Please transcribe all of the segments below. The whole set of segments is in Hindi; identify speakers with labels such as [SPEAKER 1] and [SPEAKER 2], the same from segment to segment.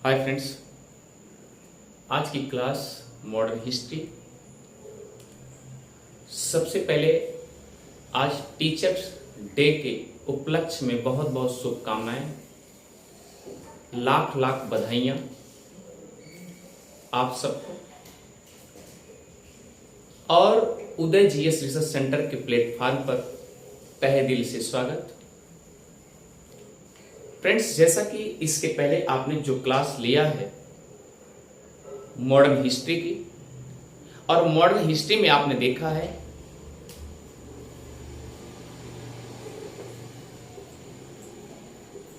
[SPEAKER 1] हाय फ्रेंड्स, आज की क्लास मॉडर्न हिस्ट्री। सबसे पहले आज टीचर्स डे के उपलक्ष्य में बहुत बहुत शुभकामनाएं, लाख लाख बधाइयाँ आप सबको। और उदय जीएस रिसर्च सेंटर के प्लेटफॉर्म पर तहे दिल से स्वागत। फ्रेंड्स, जैसा कि इसके पहले आपने जो क्लास लिया है मॉडर्न हिस्ट्री की, और मॉडर्न हिस्ट्री में आपने देखा है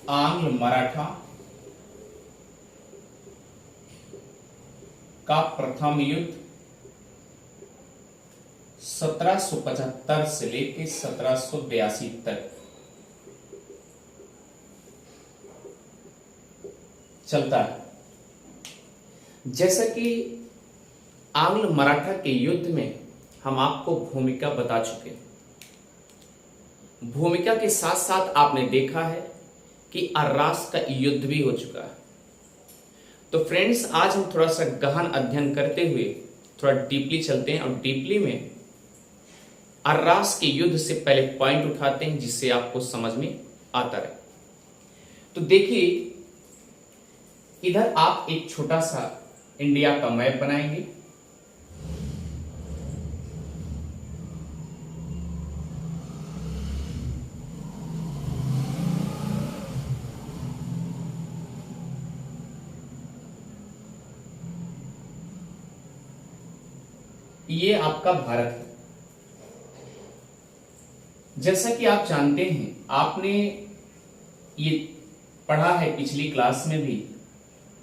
[SPEAKER 1] आंग्ल मराठा का प्रथम युद्ध 1775 से लेकर 1782 तक चलता है। जैसा कि आंग्ल मराठा के युद्ध में हम आपको भूमिका बता चुके, भूमिका के साथ साथ आपने देखा है कि अर्रास का युद्ध भी हो चुका है। तो फ्रेंड्स, आज हम थोड़ा सा गहन अध्ययन करते हुए थोड़ा डीपली चलते हैं और डीपली में अर्रास के युद्ध से पहले पॉइंट उठाते हैं जिससे आपको समझ में आता रहे। तो देखिए, इधर आप एक छोटा सा इंडिया का मैप बनाएंगे। ये आपका भारत है। जैसा कि आप जानते हैं, आपने ये पढ़ा है पिछली क्लास में भी,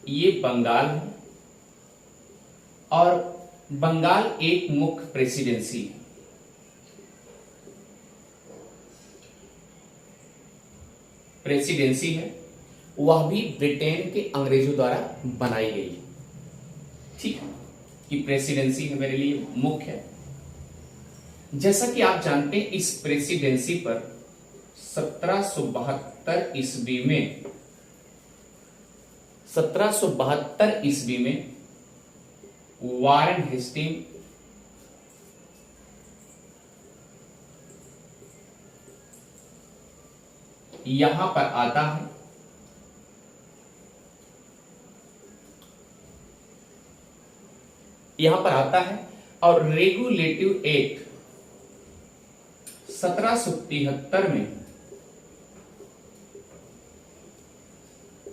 [SPEAKER 1] ये बंगाल है और बंगाल एक मुख्य प्रेसिडेंसी है। प्रेसिडेंसी है, वह भी ब्रिटेन के अंग्रेजों द्वारा बनाई गई है। ठीक है कि प्रेसिडेंसी है मेरे लिए मुख्य है। जैसा कि आप जानते हैं, इस प्रेसिडेंसी पर 1772 ईस्वी में 1772 ईस्वी में वारेन हेस्टिंग यहां पर आता है। यहां पर आता है और रेगुलेटिव एक्ट 1773 में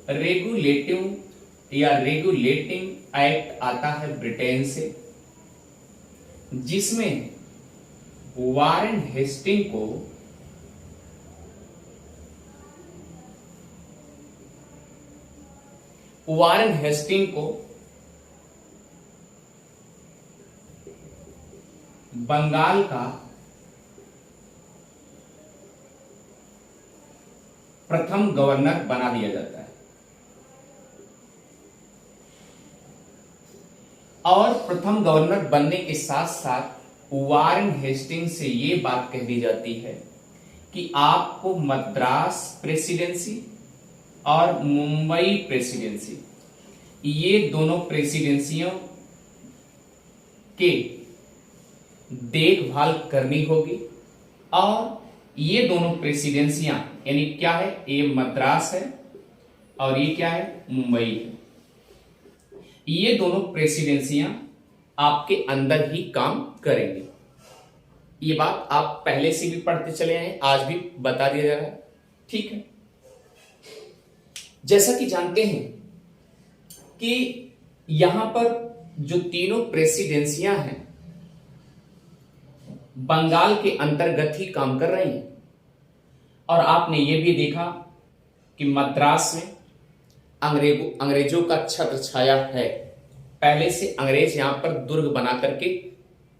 [SPEAKER 1] रेगुलेटिंग एक्ट आता है ब्रिटेन से, जिसमें वारेन हेस्टिंग को बंगाल का प्रथम गवर्नर बना दिया जाता है। और प्रथम गवर्नर बनने के साथ साथ वारेन हेस्टिंग से यह बात कह दी जाती है कि आपको मद्रास प्रेसिडेंसी और मुंबई प्रेसिडेंसी, ये दोनों प्रेसिडेंसियों के देखभाल करनी होगी। और ये दोनों प्रेसिडेंसियां यानी क्या है, ये मद्रास है और ये क्या है, मुंबई है। ये दोनों प्रेसिडेंसियां आपके अंदर ही काम करेंगी। ये बात आप पहले से भी पढ़ते चले आए, आज भी बता दिया जा रहा है। ठीक है, जैसा कि जानते हैं कि यहां पर जो तीनों प्रेसिडेंसियां हैं बंगाल के अंतर्गत ही काम कर रही हैं। और आपने ये भी देखा कि मद्रास में अंग्रेजों का छत्र छाया है। पहले से अंग्रेज यहां पर दुर्ग बना करके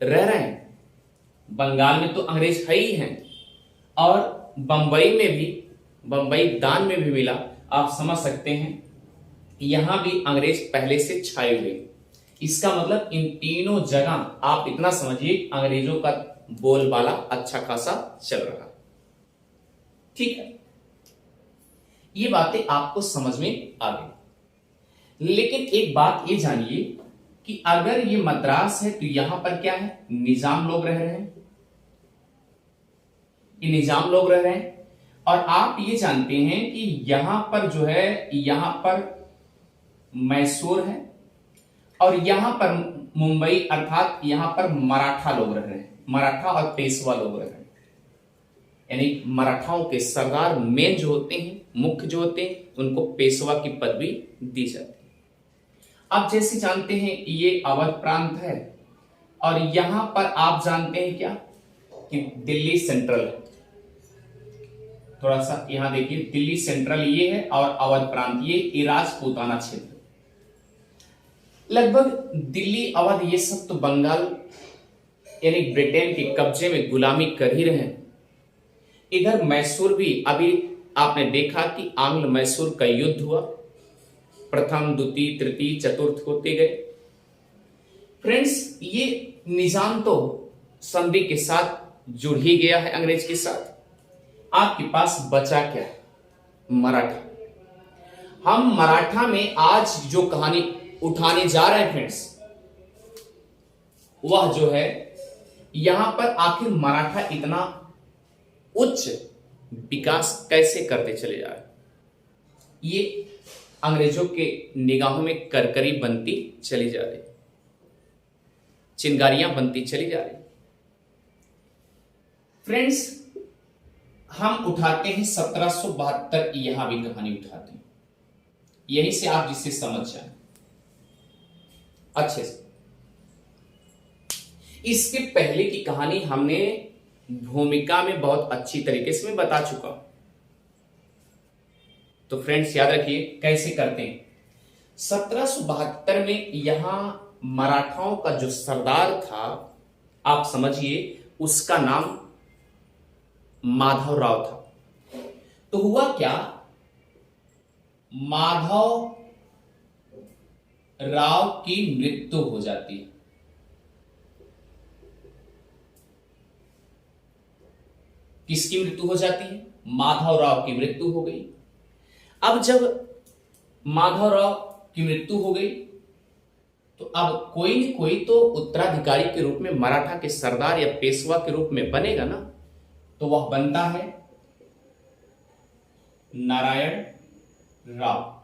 [SPEAKER 1] रह रहे हैं। बंगाल में तो अंग्रेज है ही हैं, और बंबई में भी, बंबई दान में भी मिला। आप समझ सकते हैं, यहां भी अंग्रेज पहले से छाए हुए। इसका मतलब इन तीनों जगह आप इतना समझिए, अंग्रेजों का बोलबाला अच्छा खासा चल रहा। ठीक है, ये बातें आपको समझ में आ गई। लेकिन एक बात ये जानिए कि अगर ये मद्रास है तो यहां पर क्या है, निजाम लोग रह रहे हैं, ये निजाम लोग रह रहे हैं। और आप ये जानते हैं कि यहां पर जो है, यहां पर मैसूर है और यहां पर मुंबई, अर्थात यहां पर मराठा लोग रह रहे हैं, मराठा और पेशवा लोग रह रहे हैं। यानी मराठाओं के सरदार मेन जो होते हैं, मुख्य जो होते हैं, उनको पेशवा की पदवी दी जाती है। आप जैसे जानते हैं ये अवध प्रांत है और यहां पर आप जानते हैं क्या कि दिल्ली सेंट्रल है। थोड़ा सा यहां देखिए, दिल्ली सेंट्रल ये है और अवध प्रांत ये राजपूताना क्षेत्र। लगभग दिल्ली, अवध ये सब तो बंगाल यानी ब्रिटेन के कब्जे में गुलामी कर ही रहे हैं। इधर मैसूर भी, अभी आपने देखा कि आंग्ल मैसूर का युद्ध हुआ, प्रथम, द्वितीय, तृतीय, चतुर्थ होते गए। फ्रेंड्स, ये निजाम तो संधि के साथ जुड़ ही गया है अंग्रेज के साथ। आपके पास बचा क्या है, मराठा। हम मराठा में आज जो कहानी उठाने जा रहे हैं फ्रेंड्स, वह जो है यहां पर आखिर मराठा इतना उच्च विकास कैसे करते चले जा रहे, ये अंग्रेजों के निगाहों में करकरी बनती चली जा रही, चिंगारियां बनती चली जा रही। फ्रेंड्स, हम उठाते हैं 1772, यहां भी कहानी उठाते हैं, यहीं से आप जिससे समझ जाए अच्छे से। इसके पहले की कहानी हमने भूमिका में बहुत अच्छी तरीके से मैं बता चुका हूं। तो फ्रेंड्स याद रखिए कैसे करते हैं। 1772 में यहां मराठाओं का जो सरदार था, आप समझिए उसका नाम माधवराव था। तो हुआ क्या, माधव राव की मृत्यु हो जाती है। किसकी मृत्यु हो जाती है, माधवराव की मृत्यु हो गई। अब जब माधवराव की मृत्यु हो गई तो अब कोई न कोई तो उत्तराधिकारी के रूप में मराठा के सरदार या पेशवा के रूप में बनेगा ना। तो वह बनता है नारायण राव।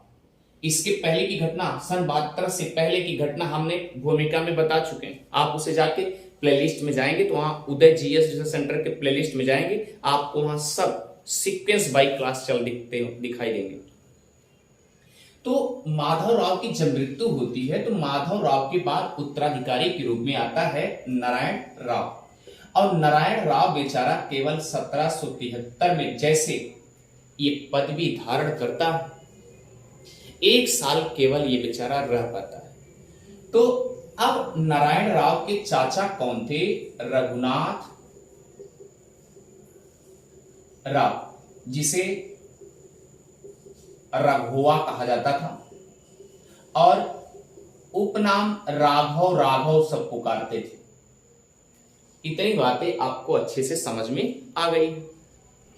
[SPEAKER 1] इसके पहले की घटना, सन 72 से पहले की घटना हमने भूमिका में बता चुके हैं। आप उसे जाके प्लेलिस्ट में जाएंगे तो वहां उदय जीएस सेंटर के प्लेलिस्ट में जाएंगे, आपको वहां सब सीक्वेंस बाई क्लास चल दिखाई देंगे। तो माधवराव की जब मृत्यु होती है तो माधवराव के बाद उत्तराधिकारी के रूप में आता है नारायण राव। और नारायण राव बेचारा केवल 1773 में जैसे ये पदवी धारण करता है, 1 साल केवल ये बेचारा रह पाता है। तो अब नारायण राव के चाचा कौन थे, रघुनाथ राव, जिसे रघुआ कहा जाता था और उपनाम राघव, राघव सब पुकारते थे। इतनी बातें आपको अच्छे से समझ में आ गई।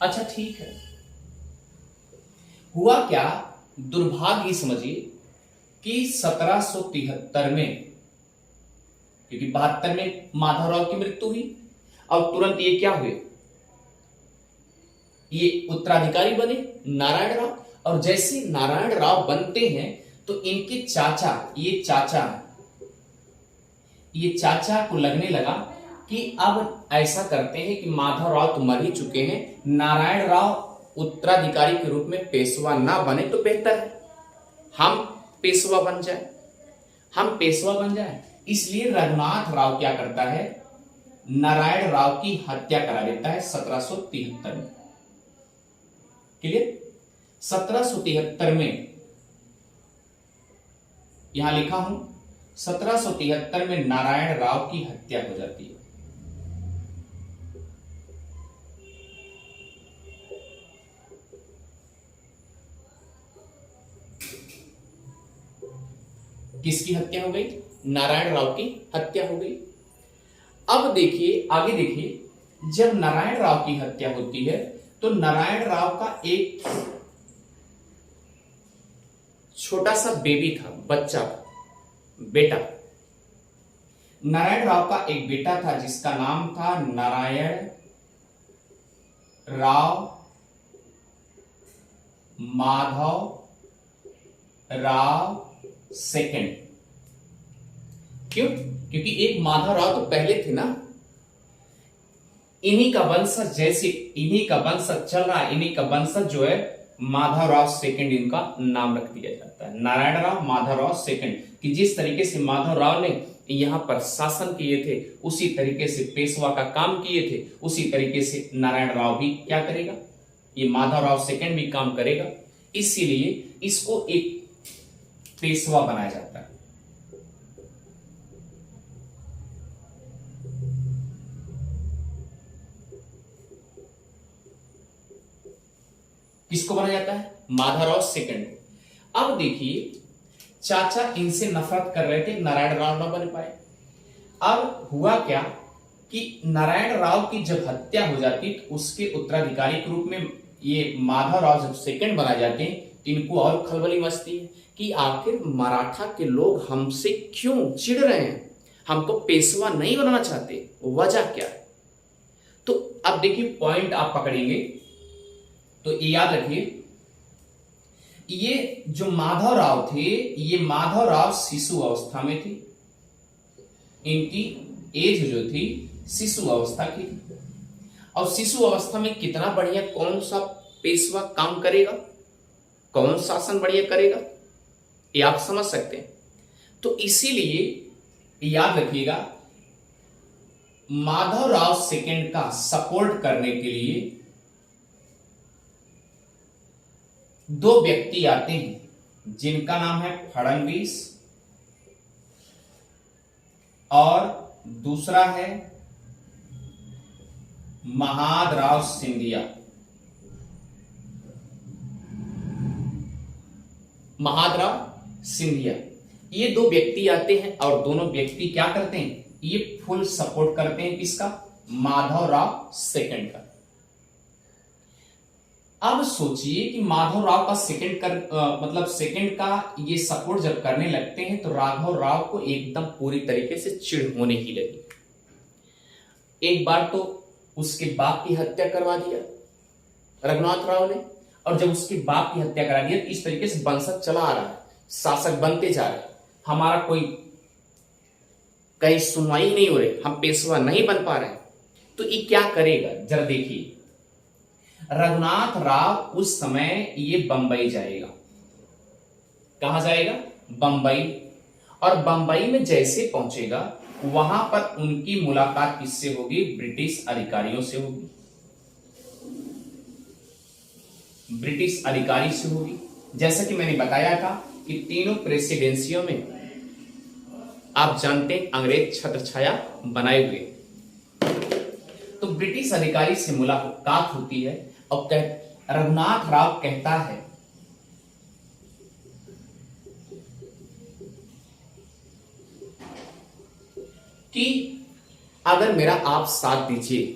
[SPEAKER 1] अच्छा ठीक है, हुआ क्या, दुर्भाग्य समझिए कि 1773 में, क्योंकि 72 में माधवराव की मृत्यु हुई और तुरंत ये क्या हुए, ये उत्तराधिकारी बने नारायण राव। और जैसे नारायण राव बनते हैं तो इनके चाचा, ये चाचा को लगने लगा कि अब ऐसा करते हैं कि माधवराव तो मर ही चुके हैं, नारायण राव उत्तराधिकारी के रूप में पेशवा ना बने तो बेहतर है हम पेशवा बन जाए। इसलिए रघुनाथ राव क्या करता है, नारायण राव की हत्या करा देता है 1773 में। क्लियर, 1773 में यहां लिखा हूं, 1773 में नारायण राव की हत्या हो जाती है। किसकी हत्या हो गई, नारायण राव की हत्या हो गई। अब देखिए आगे देखिए, जब नारायण राव की हत्या होती है तो नारायण राव का एक छोटा सा बेबी था, बच्चा था, बेटा। नारायण राव का एक बेटा था जिसका नाम था नारायण राव माधव राव सेकंड। क्यों? क्योंकि एक माधव राव तो पहले थे ना, इन्हीं का वंशज, जैसे इन्हीं का वंशज चल रहा है, इन्हीं का वंशज जो है माधव राव सेकंड, इनका नाम रख दिया जाता है नारायण राव माधव राव सेकंड। कि जिस तरीके से माधव राव ने यहां पर शासन किए थे, उसी तरीके से पेशवा का काम किए थे, उसी तरीके से नारायण राव भी क्या करेगा, ये माधव राव सेकंड भी काम करेगा। इसीलिए इसको एक पेशवा बनाया जाता है। किसको बनाया जाता है? माधवराव सेकंड को। अब देखिए, चाचा इनसे नफरत कर रहे थे, नारायण राव न बन पाए। अब हुआ क्या कि नारायण राव की जब हत्या हो जाती तो उसके उत्तराधिकारी के रूप में ये माधव राव जब सेकंड बनाए जाते हैं, तो इनको और खलबली मचती है कि आखिर मराठा के लोग हमसे क्यों चिढ़ रहे हैं, हमको पेशवा नहीं बनाना चाहते, वजह क्या है? तो अब देखिए, पॉइंट आप पकड़ेंगे तो ये याद रखिए, ये जो माधव राव थे, ये माधव राव शिशु अवस्था में थे, इनकी एज जो थी शिशु अवस्था की। और शिशु अवस्था में कितना बढ़िया कौन सा पेशवा काम करेगा, कौन शासन बढ़िया करेगा, ये आप समझ सकते हैं। तो इसीलिए याद रखिएगा, माधव राव सेकंड का सपोर्ट करने के लिए दो व्यक्ति आते हैं जिनका नाम है फडणवीस और दूसरा है महादराव सिंधिया। महादराव सिंधिया, ये दो व्यक्ति आते हैं और दोनों व्यक्ति क्या करते हैं, ये फुल सपोर्ट करते हैं किसका, माधव राव सेकंड का। अब सोचिए कि माधव राव का मतलब सेकंड का ये सपोर्ट जब करने लगते हैं तो राघव राव को एकदम पूरी तरीके से चिढ़ होने ही लगी। एक बार तो उसके बाप की हत्या करवा दिया रघुनाथ राव ने, और जब उसके बाप की हत्या करा दिया तो इस तरीके से वंशज चला आ रहा है, शासक बनते जा रहे, हमारा कोई कहीं सुनवाई नहीं हो रही, हम पेशवा नहीं बन पा रहे, तो ये क्या करेगा जरा देखिए। रघुनाथ राव उस समय ये बंबई जाएगा। कहां जाएगा? बंबई। और बंबई में जैसे पहुंचेगा, वहां पर उनकी मुलाकात किससे होगी? ब्रिटिश अधिकारियों से होगी, ब्रिटिश अधिकारी से होगी। जैसा कि मैंने बताया था कि तीनों प्रेसिडेंसियों में आप जानते हैं अंग्रेज छत्र छाया बनाए हुए, तो ब्रिटिश अधिकारी से मुलाकात होती है और रघुनाथ राव कहता है कि अगर मेरा आप साथ दीजिए,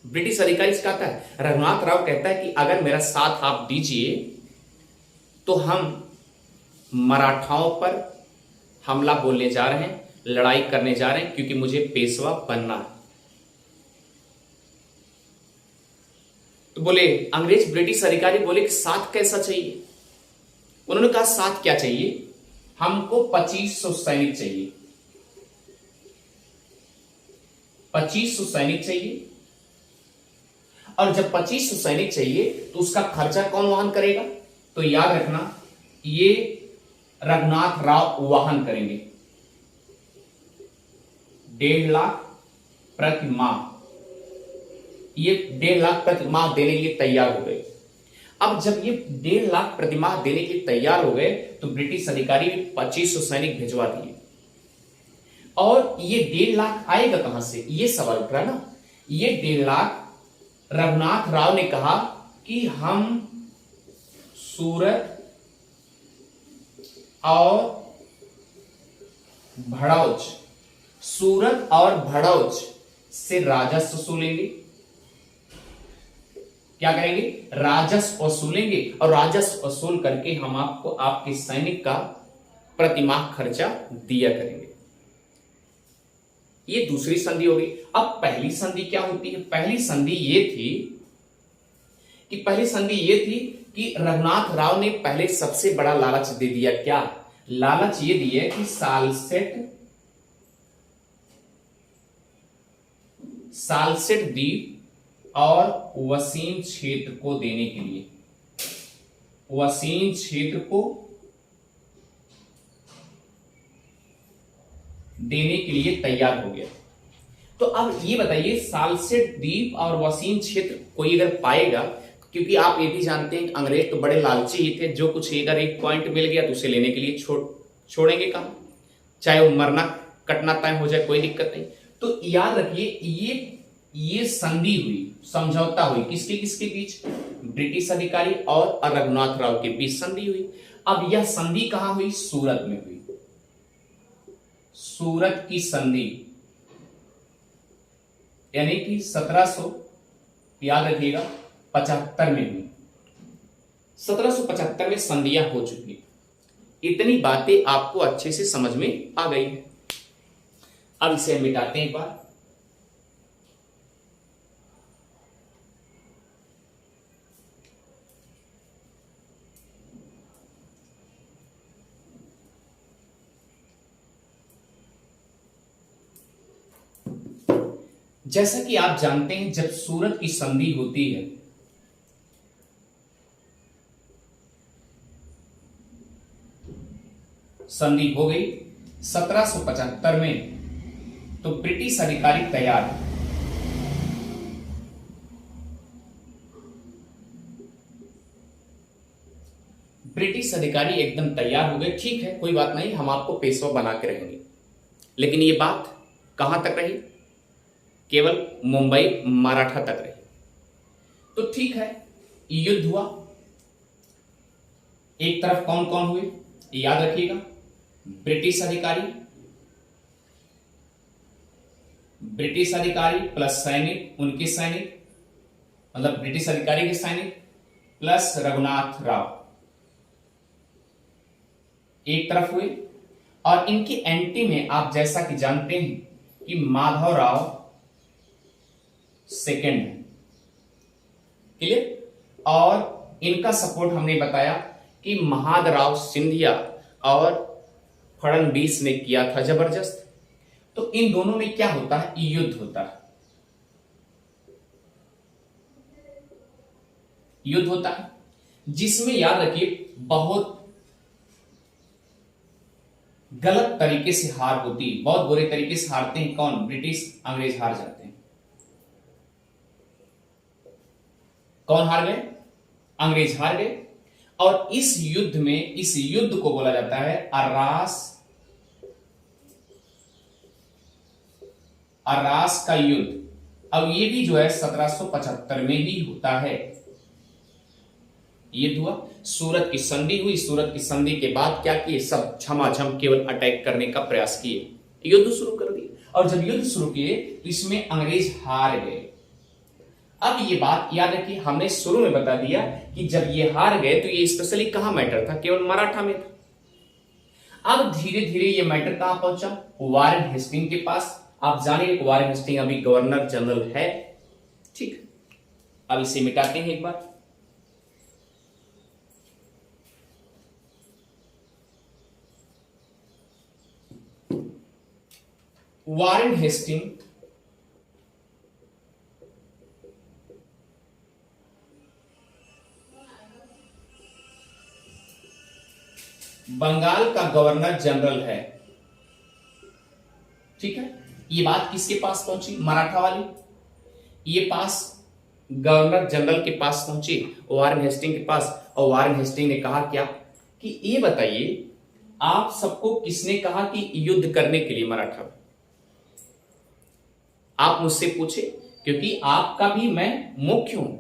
[SPEAKER 1] ब्रिटिश अधिकारी से कहता है, रघुनाथ राव कहता है कि अगर मेरा साथ आप दीजिए तो हम मराठाओं पर हमला बोलने जा रहे हैं, लड़ाई करने जा रहे हैं, क्योंकि मुझे पेशवा बनना है। तो बोले अंग्रेज ब्रिटिश अधिकारी बोले कि साथ कैसा चाहिए? उन्होंने कहा साथ क्या चाहिए, हमको 2500 सैनिक चाहिए, 2500 सैनिक चाहिए। और जब 2500 सैनिक चाहिए तो उसका खर्चा कौन वहन करेगा? तो याद रखना, ये रघुनाथ राव वहन करेंगे, 1.5 लाख प्रति माह। ये 1.5 लाख प्रति माह देने के लिए तैयार हो गए। अब जब ये 1.5 लाख प्रति माह देने के लिए तैयार हो गए तो ब्रिटिश अधिकारी 2500 सैनिक भिजवा दिए। और ये 1.5 लाख आएगा कहां से, ये सवाल उठ रहा ना। ये 1.5 लाख रघुनाथ राव ने कहा कि हम सूरत और भड़ौच, सूरत और भड़ौच से राजस्व वसूलेंगे। क्या करेंगे, राजस्व वसूलेंगे और राजस्व वसूल करके हम आपको आपके सैनिक का प्रतिमाह खर्चा दिया करेंगे। ये दूसरी संधि होगी। अब पहली संधि क्या होती है? पहली संधि ये थी कि रघुनाथ राव ने पहले सबसे बड़ा लालच दे दिया। क्या लालच? ये दिया कि सालसेट द्वीप और वसीम क्षेत्र को देने के लिए, वसीम क्षेत्र को देने के लिए तैयार हो गया। तो अब ये बताइए, सालसेट द्वीप और वसीम क्षेत्र कोई अगर पाएगा, क्योंकि आप ये भी जानते हैं कि अंग्रेज तो बड़े लालची ही थे, जो कुछ अगर एक पॉइंट मिल गया तो उसे लेने के लिए छोड़ेंगे कहां, चाहे वो मरना कटना तय हो जाए, कोई दिक्कत नहीं। तो याद रखिए, ये संधि हुई, समझौता हुई, किसके किसके बीच? ब्रिटिश अधिकारी और रघुनाथ राव के बीच संधि हुई। अब यह संधि कहां हुई? सूरत में हुई। सूरत की संधि यानी कि 1700, याद रखिएगा, 75 में हुई। 1775 में संधियां हो चुकी। इतनी बातें आपको अच्छे से समझ में आ गई है। अब इसे मिटाते हैं एक बार। जैसा कि आप जानते हैं, जब सूरत की संधि होती है संधि हो गई 1775 में, तो ब्रिटिश अधिकारी तैयार है। ब्रिटिश अधिकारी एकदम तैयार हो गए। ठीक है, कोई बात नहीं, हम आपको पेशवा बना के रहेंगे। लेकिन ये बात कहां तक रही? केवल मुंबई मराठा तक रही। तो ठीक है, युद्ध हुआ। एक तरफ कौन कौन हुए याद रखिएगा, ब्रिटिश अधिकारी प्लस सैनिक, उनके सैनिक, मतलब ब्रिटिश अधिकारी के सैनिक प्लस रघुनाथ राव एक तरफ हुए। और इनकी एंटी में आप जैसा कि जानते हैं कि माधव राव सेकेंड है, क्लियर। और इनका सपोर्ट हमने बताया कि महादराव सिंधिया और फडणवीस ने किया था जबरदस्त। तो इन दोनों में क्या होता है? युद्ध होता है। युद्ध होता है जिसमें याद रखिए बहुत गलत तरीके से हार होती है, बहुत बुरे तरीके से हारते हैं। कौन? ब्रिटिश, अंग्रेज हार जाते हैं। कौन हार गए? अंग्रेज हार गए। और इस युद्ध को बोला जाता है अरास का युद्ध। अब ये भी जो है 1775 में ही होता है। युद्ध हुआ, सूरत की संधि हुई। सूरत की संधि के बाद क्या किए? सब झमाझम केवल अटैक करने का प्रयास किए, युद्ध शुरू कर दिए। और जब युद्ध शुरू किए तो इसमें अंग्रेज हार गए। अब ये बात याद रखिए, हमने शुरू में बता दिया कि जब ये हार गए तो ये स्पेशली कहां मैटर था? केवल मराठा में था। अब धीरे धीरे ये मैटर कहां पहुंचा? वारेन हेस्टिंग के पास। आप जानिए वारेन हेस्टिंग अभी गवर्नर जनरल है, ठीक। अब इसे मिटाते हैं एक बार। वारेन हेस्टिंग बंगाल का गवर्नर जनरल है, ठीक है। ये बात किसके पास पहुंची? मराठा वाली। ये पास गवर्नर जनरल के पास पहुंची, वारेन हेस्टिंग के पास। और वारेन हेस्टिंग ने कहा क्या कि ये बताइए आप सबको किसने कहा कि युद्ध करने के लिए मराठा? आप मुझसे पूछे, क्योंकि आपका भी मैं मुख्य हूं,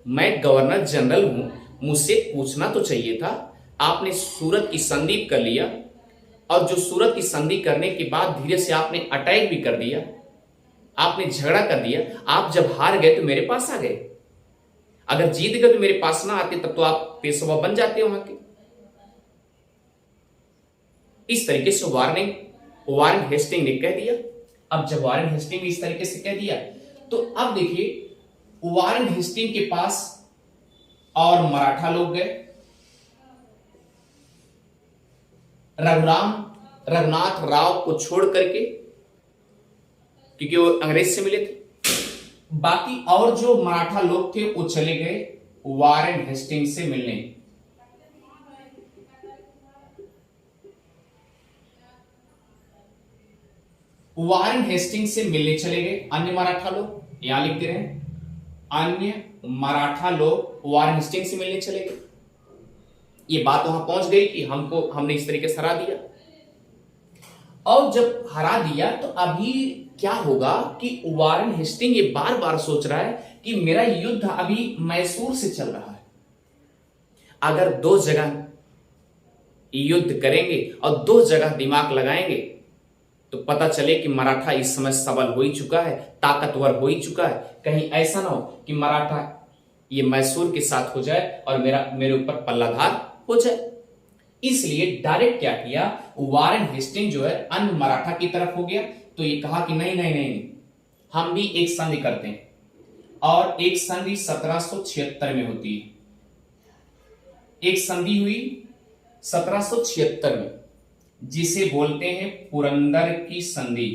[SPEAKER 1] मैं गवर्नर जनरल हूं, मुझसे पूछना तो चाहिए था। आपने सूरत की संधि कर लिया, और जो सूरत की संधि करने के बाद धीरे से आपने अटैक भी कर दिया, आपने झगड़ा कर दिया। आप जब हार गए तो मेरे पास आ गए, अगर जीत गए तो मेरे पास ना आते तब तो आप पेशवा बन जाते वहां के। इस तरीके से वारेन हेस्टिंग ने कह दिया। अब जब वारेन हेस्टिंग ने इस तरीके से कह दिया तो अब देखिए वारेन हेस्टिंग के पास और मराठा लोग गए। रघुनाथ राव को छोड़ करके, क्योंकि वो अंग्रेज से मिले थे, बाकी और जो मराठा लोग थे वो चले गए वारेन हेस्टिंग से मिलने। वारेन हेस्टिंग से मिलने चले गए अन्य मराठा लोग, यहां लिख दे रहे हैं, अन्य मराठा लोग वारेन हेस्टिंग से मिलने चले गए। ये बात वहां पहुंच गई कि हमने इस तरीके से हरा दिया। और जब हरा दिया तो अभी क्या होगा कि वारेन हेस्टिंग ये बार बार सोच रहा है कि मेरा युद्ध अभी मैसूर से चल रहा है। अगर दो जगह युद्ध करेंगे और दो जगह दिमाग लगाएंगे तो पता चले कि मराठा इस समय सबल हो ही चुका है, ताकतवर हो ही चुका है। कहीं ऐसा ना हो कि मराठा ये मैसूर के साथ हो जाए और मेरे ऊपर पल्लाधार हो जाए। इसलिए डायरेक्ट क्या किया, वारेन हेस्टिंग जो है अन्य मराठा की तरफ हो गया। तो ये कहा कि नहीं नहीं नहीं, हम भी एक संधि करते हैं। और एक संधि 1776 में होती है। एक संधि हुई 1776 में, जिसे बोलते हैं पुरंदर की संधि।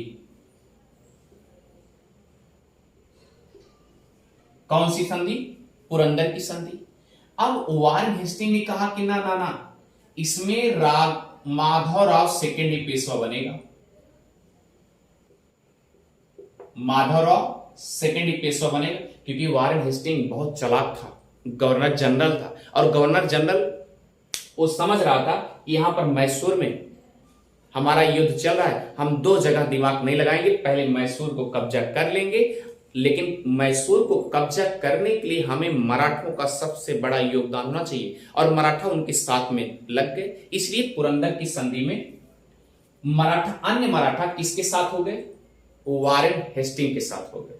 [SPEAKER 1] कौन सी संधि? पुरंदर की संधि। अब वारेन हेस्टिंग ने कहा कि ना ना ना, इसमें माधवराव सेकेंड ही पेशवा बनेगा। माधवराव सेकेंड ही पेशवा बनेगा, क्योंकि वारेन हेस्टिंग बहुत चालाक था, गवर्नर जनरल था। और गवर्नर जनरल वो समझ रहा था कि यहां पर मैसूर में हमारा युद्ध चल रहा है, हम दो जगह दिमाग नहीं लगाएंगे, पहले मैसूर को कब्जा कर लेंगे। लेकिन मैसूर को कब्जा करने के लिए हमें मराठों का सबसे बड़ा योगदान होना चाहिए, और मराठा उनके साथ में लग गए। इसलिए पुरंदर की संधि में अन्य मराठा किसके साथ हो गए? वारेन हेस्टिंग के साथ हो गए।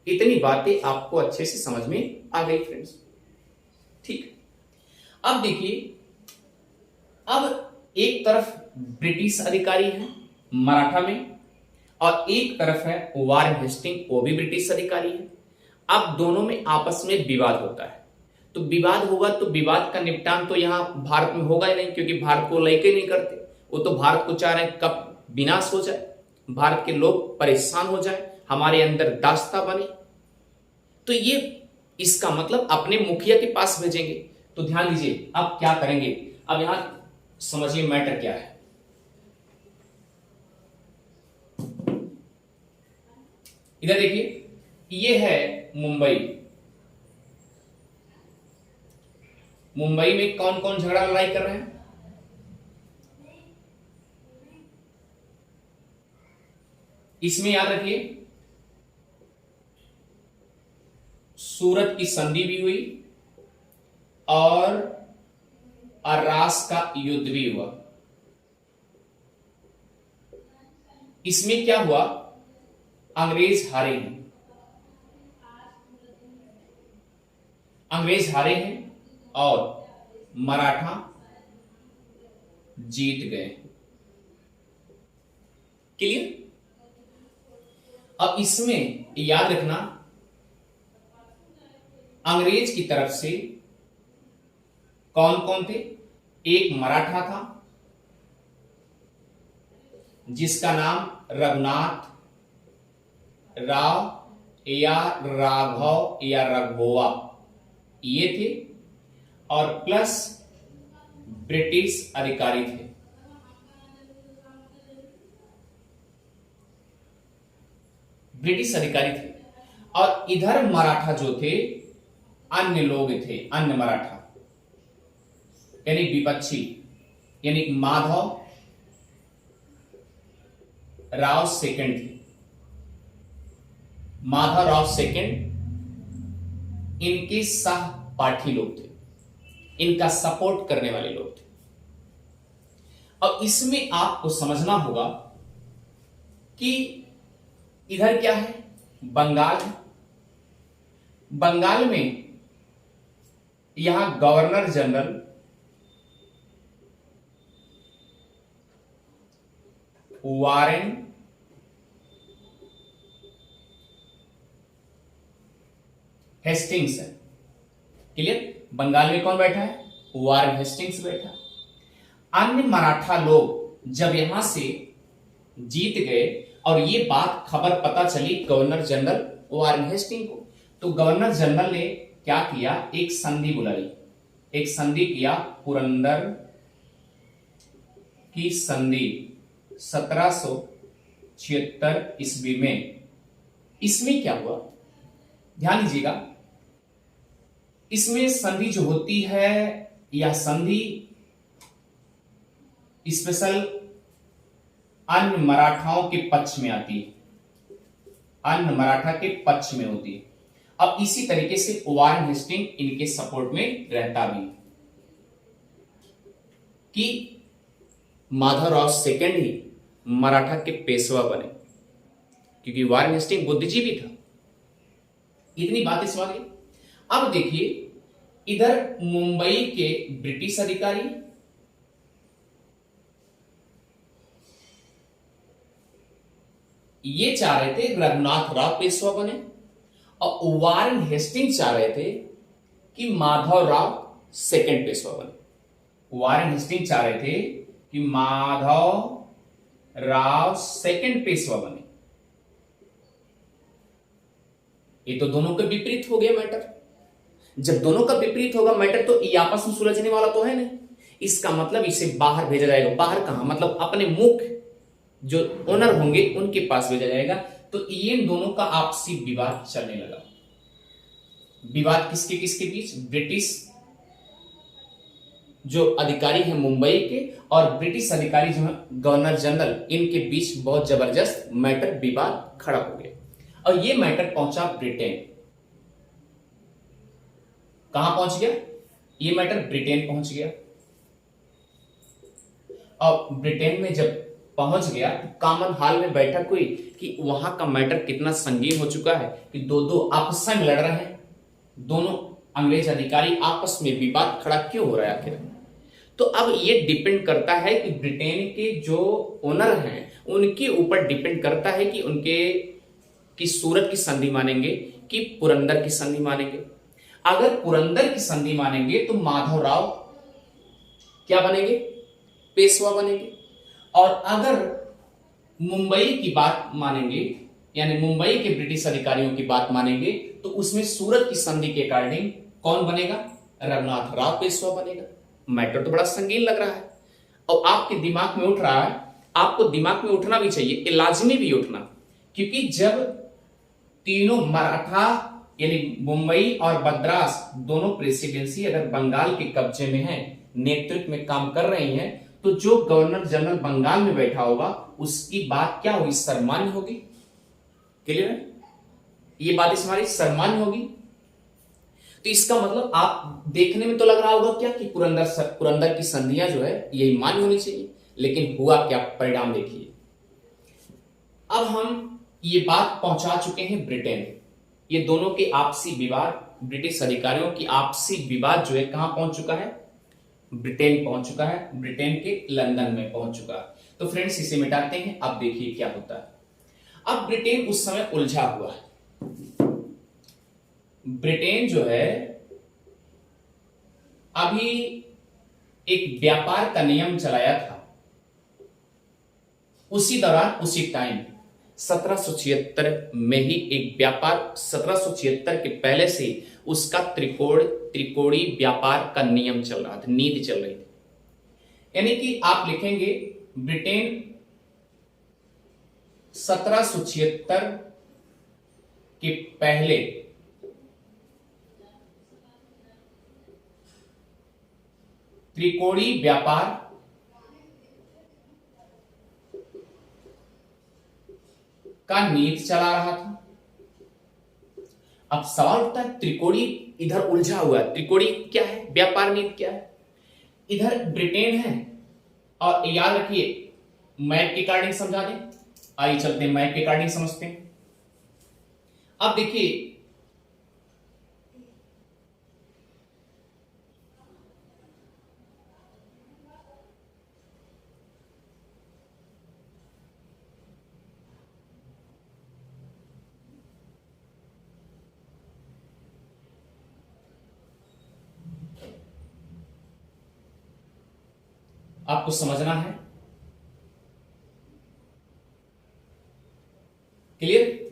[SPEAKER 1] इतनी बातें आपको अच्छे से समझ में आ गई फ्रेंड्स, ठीक। अब देखिए, अब एक तरफ ब्रिटिश अधिकारी है मराठा में और एक तरफ है वारेन हेस्टिंग, वो भी ब्रिटिश अधिकारी है। अब दोनों में आपस में विवाद होता है। तो विवाद होगा तो विवाद का निपटान तो यहां भारत में होगा ही नहीं, क्योंकि भारत को लाइक ही नहीं करते। वो तो भारत को चाह रहे हैं कब विनाश हो जाए, भारत के लोग परेशान हो जाए, हमारे अंदर दास्ता बने। तो ये इसका मतलब अपने मुखिया के पास भेजेंगे। तो ध्यान दीजिए अब क्या करेंगे। अब यहां समझिए मैटर क्या है। इधर देखिए, ये है मुंबई। मुंबई में कौन कौन झगड़ा लड़ाई कर रहे हैं? इसमें याद रखिए, सूरत की संधि भी हुई और अरास का युद्ध भी हुआ। इसमें क्या हुआ, अंग्रेज हारे हैं। अंग्रेज हारे हैं और मराठा जीत गए। क्लियर? अब इसमें याद रखना, अंग्रेज की तरफ से कौन कौन थे? एक मराठा था जिसका नाम रघुनाथ राव या राघव या रघोवा ये थे, और प्लस ब्रिटिश अधिकारी थे। ब्रिटिश अधिकारी थे। और इधर मराठा जो थे, अन्य लोग थे, अन्य मराठा यानी विपक्षी, यानी माधव राव सेकंड थे। माधव राव सेकंड इनके सहपाठी लोग थे, इनका सपोर्ट करने वाले लोग थे। अब इसमें आपको समझना होगा कि इधर क्या है, बंगाल है। बंगाल में यहां गवर्नर जनरल वारेन हेस्टिंग्स है। क्लियर? बंगाल में कौन बैठा है? वारेन हेस्टिंग्स बैठा। अन्य मराठा लोग जब यहां से जीत गए और ये बात खबर पता चली गवर्नर जनरल वारेन हेस्टिंग को, तो गवर्नर जनरल ने क्या किया? एक संधि बुलाई, एक संधि किया, पुरंदर की संधि 1776 ईस्वी में। इसमें क्या हुआ? ध्यान दीजिएगा, इसमें संधि जो होती है, यह संधि स्पेशल अन्य मराठाओं के पक्ष में आती है, अन्य मराठा के पक्ष में होती है। अब इसी तरीके से वारेन हेस्टिंग इनके सपोर्ट में रहता भी कि माधवराव सेकंड ही मराठा के पेशवा बने, क्योंकि वारेन हेस्टिंग बुद्धिजीवी था। इतनी बातें समझ गए। अब देखिए, इधर मुंबई के ब्रिटिश अधिकारी ये चाह रहे थे रघुनाथ राव पेशवा बने, और वारेन हेस्टिंग चाह रहे थे कि माधवराव सेकंड पेशवा बने। वारेन हेस्टिंग चाह रहे थे कि माधव राव सेकंड पेशवा बने। ये तो दोनों का विपरीत हो गया मैटर। जब दोनों का विपरीत होगा मैटर, तो ये आपस में सुलझने वाला तो है नहीं। इसका मतलब इसे बाहर भेजा जाएगा। बाहर कहां? मतलब अपने मुख्य जो ओनर होंगे उनके पास भेजा जाएगा। तो ये दोनों का आपसी विवाद चलने लगा। विवाद किसके किसके बीच? ब्रिटिश जो अधिकारी हैं मुंबई के और ब्रिटिश अधिकारी जो है गवर्नर जनरल, इनके बीच बहुत जबरदस्त मैटर, विवाद खड़ा हो गया। और ये मैटर पहुंचा ब्रिटेन। कहां पहुंच गया? ये मैटर ब्रिटेन पहुंच गया। और ब्रिटेन में जब पहुंच गया तो कॉमन हॉल में बैठक हुई कि वहां का मैटर कितना संगीन हो चुका है कि दो दो आपस में लड़ रहे हैं। दोनों अंग्रेज अधिकारी आपस में विवाद खड़ा क्यों हो रहा है आखिर? तो अब ये डिपेंड करता है कि ब्रिटेन के जो ओनर हैं उनके ऊपर डिपेंड करता है कि उनके कि सूरत की संधि मानेंगे कि पुरंदर की संधि मानेंगे। अगर पुरंदर की संधि मानेंगे तो माधवराव क्या बनेंगे? पेशवा बनेंगे। और अगर मुंबई की बात मानेंगे, यानी मुंबई के ब्रिटिश अधिकारियों की बात मानेंगे, तो उसमें सूरत की संधि के अकॉर्डिंग कौन बनेगा? रघुनाथ राव पेशवा बनेगा। मैटर तो बड़ा संगीन लग रहा है और आपके दिमाग में उठ रहा है। आपको दिमाग में उठना भी चाहिए, लाजिमी भी उठना, क्योंकि जब तीनों मराठा यानी मुंबई और मद्रास दोनों प्रेसिडेंसी अगर बंगाल के कब्जे में है, नेतृत्व में काम कर रही हैं, तो जो गवर्नर जनरल बंगाल में बैठा होगा उसकी बात क्या होगी? सर्वमान्य होगी। क्लियर है? ये बात इस हमारी सर्वमान्य होगी। तो इसका मतलब आप देखने में तो लग रहा होगा क्या कि पुरंदर की संधियां जो है यही मान्य होनी चाहिए, लेकिन हुआ क्या? परिणाम देखिए। अब हम ये बात पहुंचा चुके हैं ब्रिटेन। ये दोनों के आपसी विवाद, ब्रिटिश अधिकारियों की आपसी विवाद जो है कहां पहुंच चुका है? ब्रिटेन पहुंच चुका है। ब्रिटेन के लंदन में पहुंच चुका है। तो फ्रेंड्स, इसे मिटाते हैं। अब देखिए क्या होता है। अब ब्रिटेन उस समय उलझा हुआ है। ब्रिटेन जो है अभी एक व्यापार का नियम चलाया था। उसी दौरान, उसी टाइम 1776 में ही एक व्यापार, 1776 के पहले से उसका त्रिकोणी व्यापार का नियम चल रहा था, नीति चल रही थी। यानी कि आप लिखेंगे ब्रिटेन 1776 के पहले त्रिकोणी व्यापार का नीति चला रहा था। अब सवाल उठता है, त्रिकोणी इधर उलझा हुआ है। त्रिकोणी क्या है? व्यापार नीति क्या है? इधर ब्रिटेन है। और याद रखिए, मैप के अकॉर्डिंग समझा दें। आइए चलते हैं, मैप के अकॉर्डिंग समझते हैं। अब देखिए, आपको समझना है। क्लियर?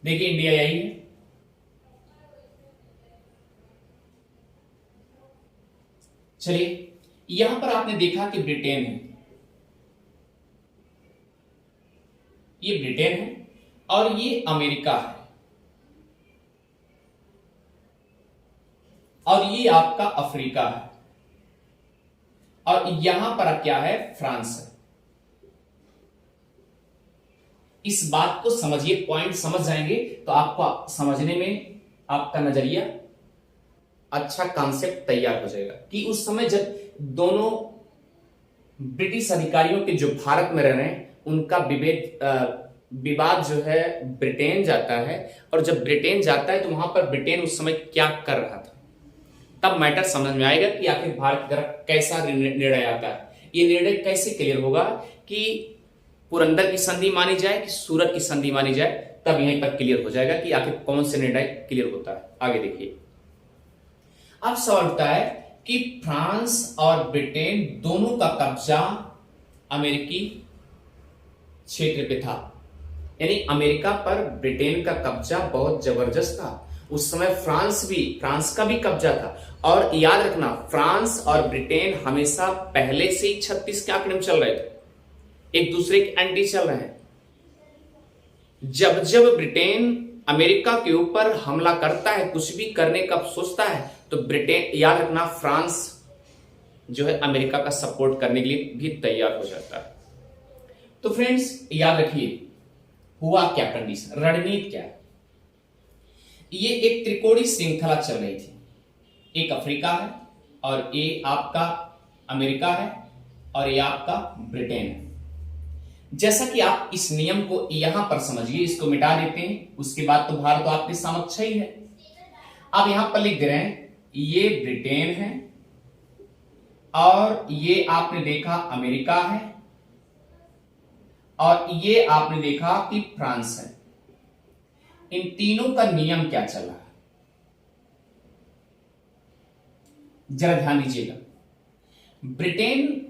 [SPEAKER 1] देखिए इंडिया यही है, चलिए यहां पर आपने देखा कि ब्रिटेन है, ये ब्रिटेन है और ये अमेरिका है और ये आपका अफ्रीका है और यहां पर क्या है, फ्रांस है। इस बात को समझिए, पॉइंट समझ जाएंगे तो आपको समझने में आपका नजरिया अच्छा कॉन्सेप्ट तैयार हो जाएगा कि उस समय जब दोनों ब्रिटिश अधिकारियों के जो भारत में रह रहे हैं उनका विवाद जो है ब्रिटेन जाता है, और जब ब्रिटेन जाता है तो वहां पर ब्रिटेन उस समय क्या कर रहा था, तब मैटर समझ में आएगा कि आखिर भारत की तरफ कैसा निर्णय आता है। ये निर्णय कैसे क्लियर होगा कि पुरंदर की संधि मानी जाए कि सूरत की संधि मानी जाए, तब यहीं पर क्लियर हो जाएगा कि आखिर कौन से निर्णय क्लियर होता है। आगे देखिए, अब सवाल उठता है कि फ्रांस और ब्रिटेन दोनों का कब्जा अमेरिकी क्षेत्र पे था, यानी अमेरिका पर ब्रिटेन का कब्जा बहुत जबरदस्त था। उस समय फ्रांस का भी कब्जा था, और याद रखना फ्रांस और ब्रिटेन हमेशा पहले से ही 36 के आंकड़े में चल रहे थे, एक दूसरे के एंटी चल रहे हैं। जब जब ब्रिटेन अमेरिका के ऊपर हमला करता है, कुछ भी करने का सोचता है, तो ब्रिटेन, याद रखना, फ्रांस जो है अमेरिका का सपोर्ट करने के लिए भी तैयार हो जाता है। तो फ्रेंड्स याद रखिए हुआ क्या, कंडीशन, रणनीति क्या है। ये एक त्रिकोणीय श्रृंखला चल रही थी, एक अफ्रीका है और ये आपका अमेरिका है और ये आपका ब्रिटेन है। जैसा कि आप इस नियम को यहां पर समझिए, इसको मिटा देते हैं, उसके बाद तो भारत तो आपके समक्ष ही है। अब यहां पर लिख दे रहे हैं ये ब्रिटेन है और ये आपने देखा अमेरिका है और ये आपने देखा कि फ्रांस है। इन तीनों का नियम क्या चल रहा है जरा ध्यान दीजिएगा। ब्रिटेन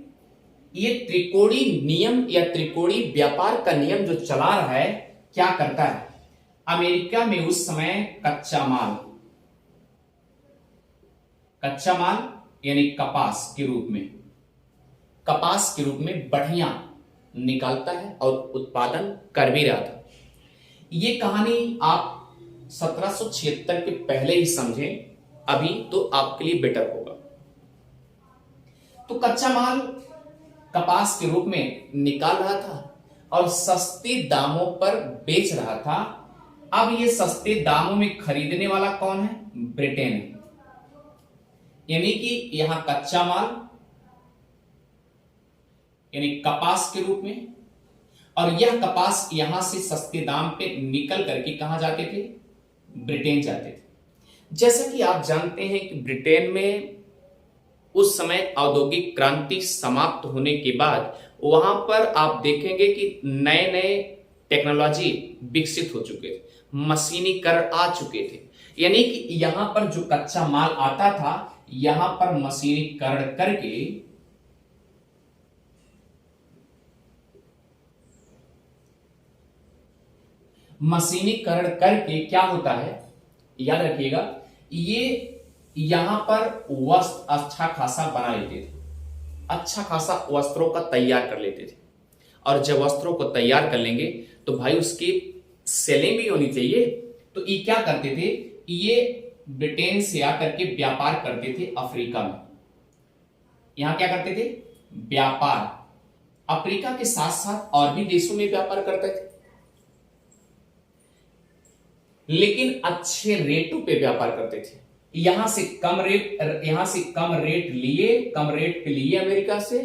[SPEAKER 1] ये त्रिकोणीय नियम या त्रिकोणीय व्यापार का नियम जो चला रहा है, क्या करता है, अमेरिका में उस समय कच्चा माल यानी कपास के रूप में बढ़िया निकालता है और उत्पादन कर भी रहा था। ये कहानी आप 1776 के पहले ही समझें, अभी तो आपके लिए बेटर होगा। तो कच्चा माल कपास के रूप में निकाल रहा था और सस्ते दामों पर बेच रहा था। अब ये सस्ते दामों में खरीदने वाला कौन है, ब्रिटेन है। यानी कि यहां कच्चा माल यानी कपास के रूप में, और यह कपास यहां से सस्ते दाम पे निकल करके कहां जाते थे, ब्रिटेन जाते थे। जैसा कि आप जानते हैं कि ब्रिटेन में उस समय औद्योगिक क्रांति समाप्त होने के बाद वहां पर आप देखेंगे कि नए नए टेक्नोलॉजी विकसित हो चुके थे, मशीनीकरण आ चुके थे। यानी कि यहां पर जो कच्चा माल आता था, यहां पर मशीनीकरण करके क्या होता है, याद रखिएगा, ये यहां पर वस्त्र अच्छा खासा बना लेते थे, अच्छा खासा वस्त्रों का तैयार कर लेते थे। और जब वस्त्रों को तैयार कर लेंगे तो भाई उसकी सेलिंग भी होनी चाहिए। तो ये क्या करते थे, ये ब्रिटेन से आकर के व्यापार करते थे अफ्रीका में। यहां क्या करते थे, व्यापार, अफ्रीका के साथ साथ और भी देशों में व्यापार करते थे, लेकिन अच्छे रेटों पे व्यापार करते थे। यहां से कम रेट पे लिए अमेरिका से।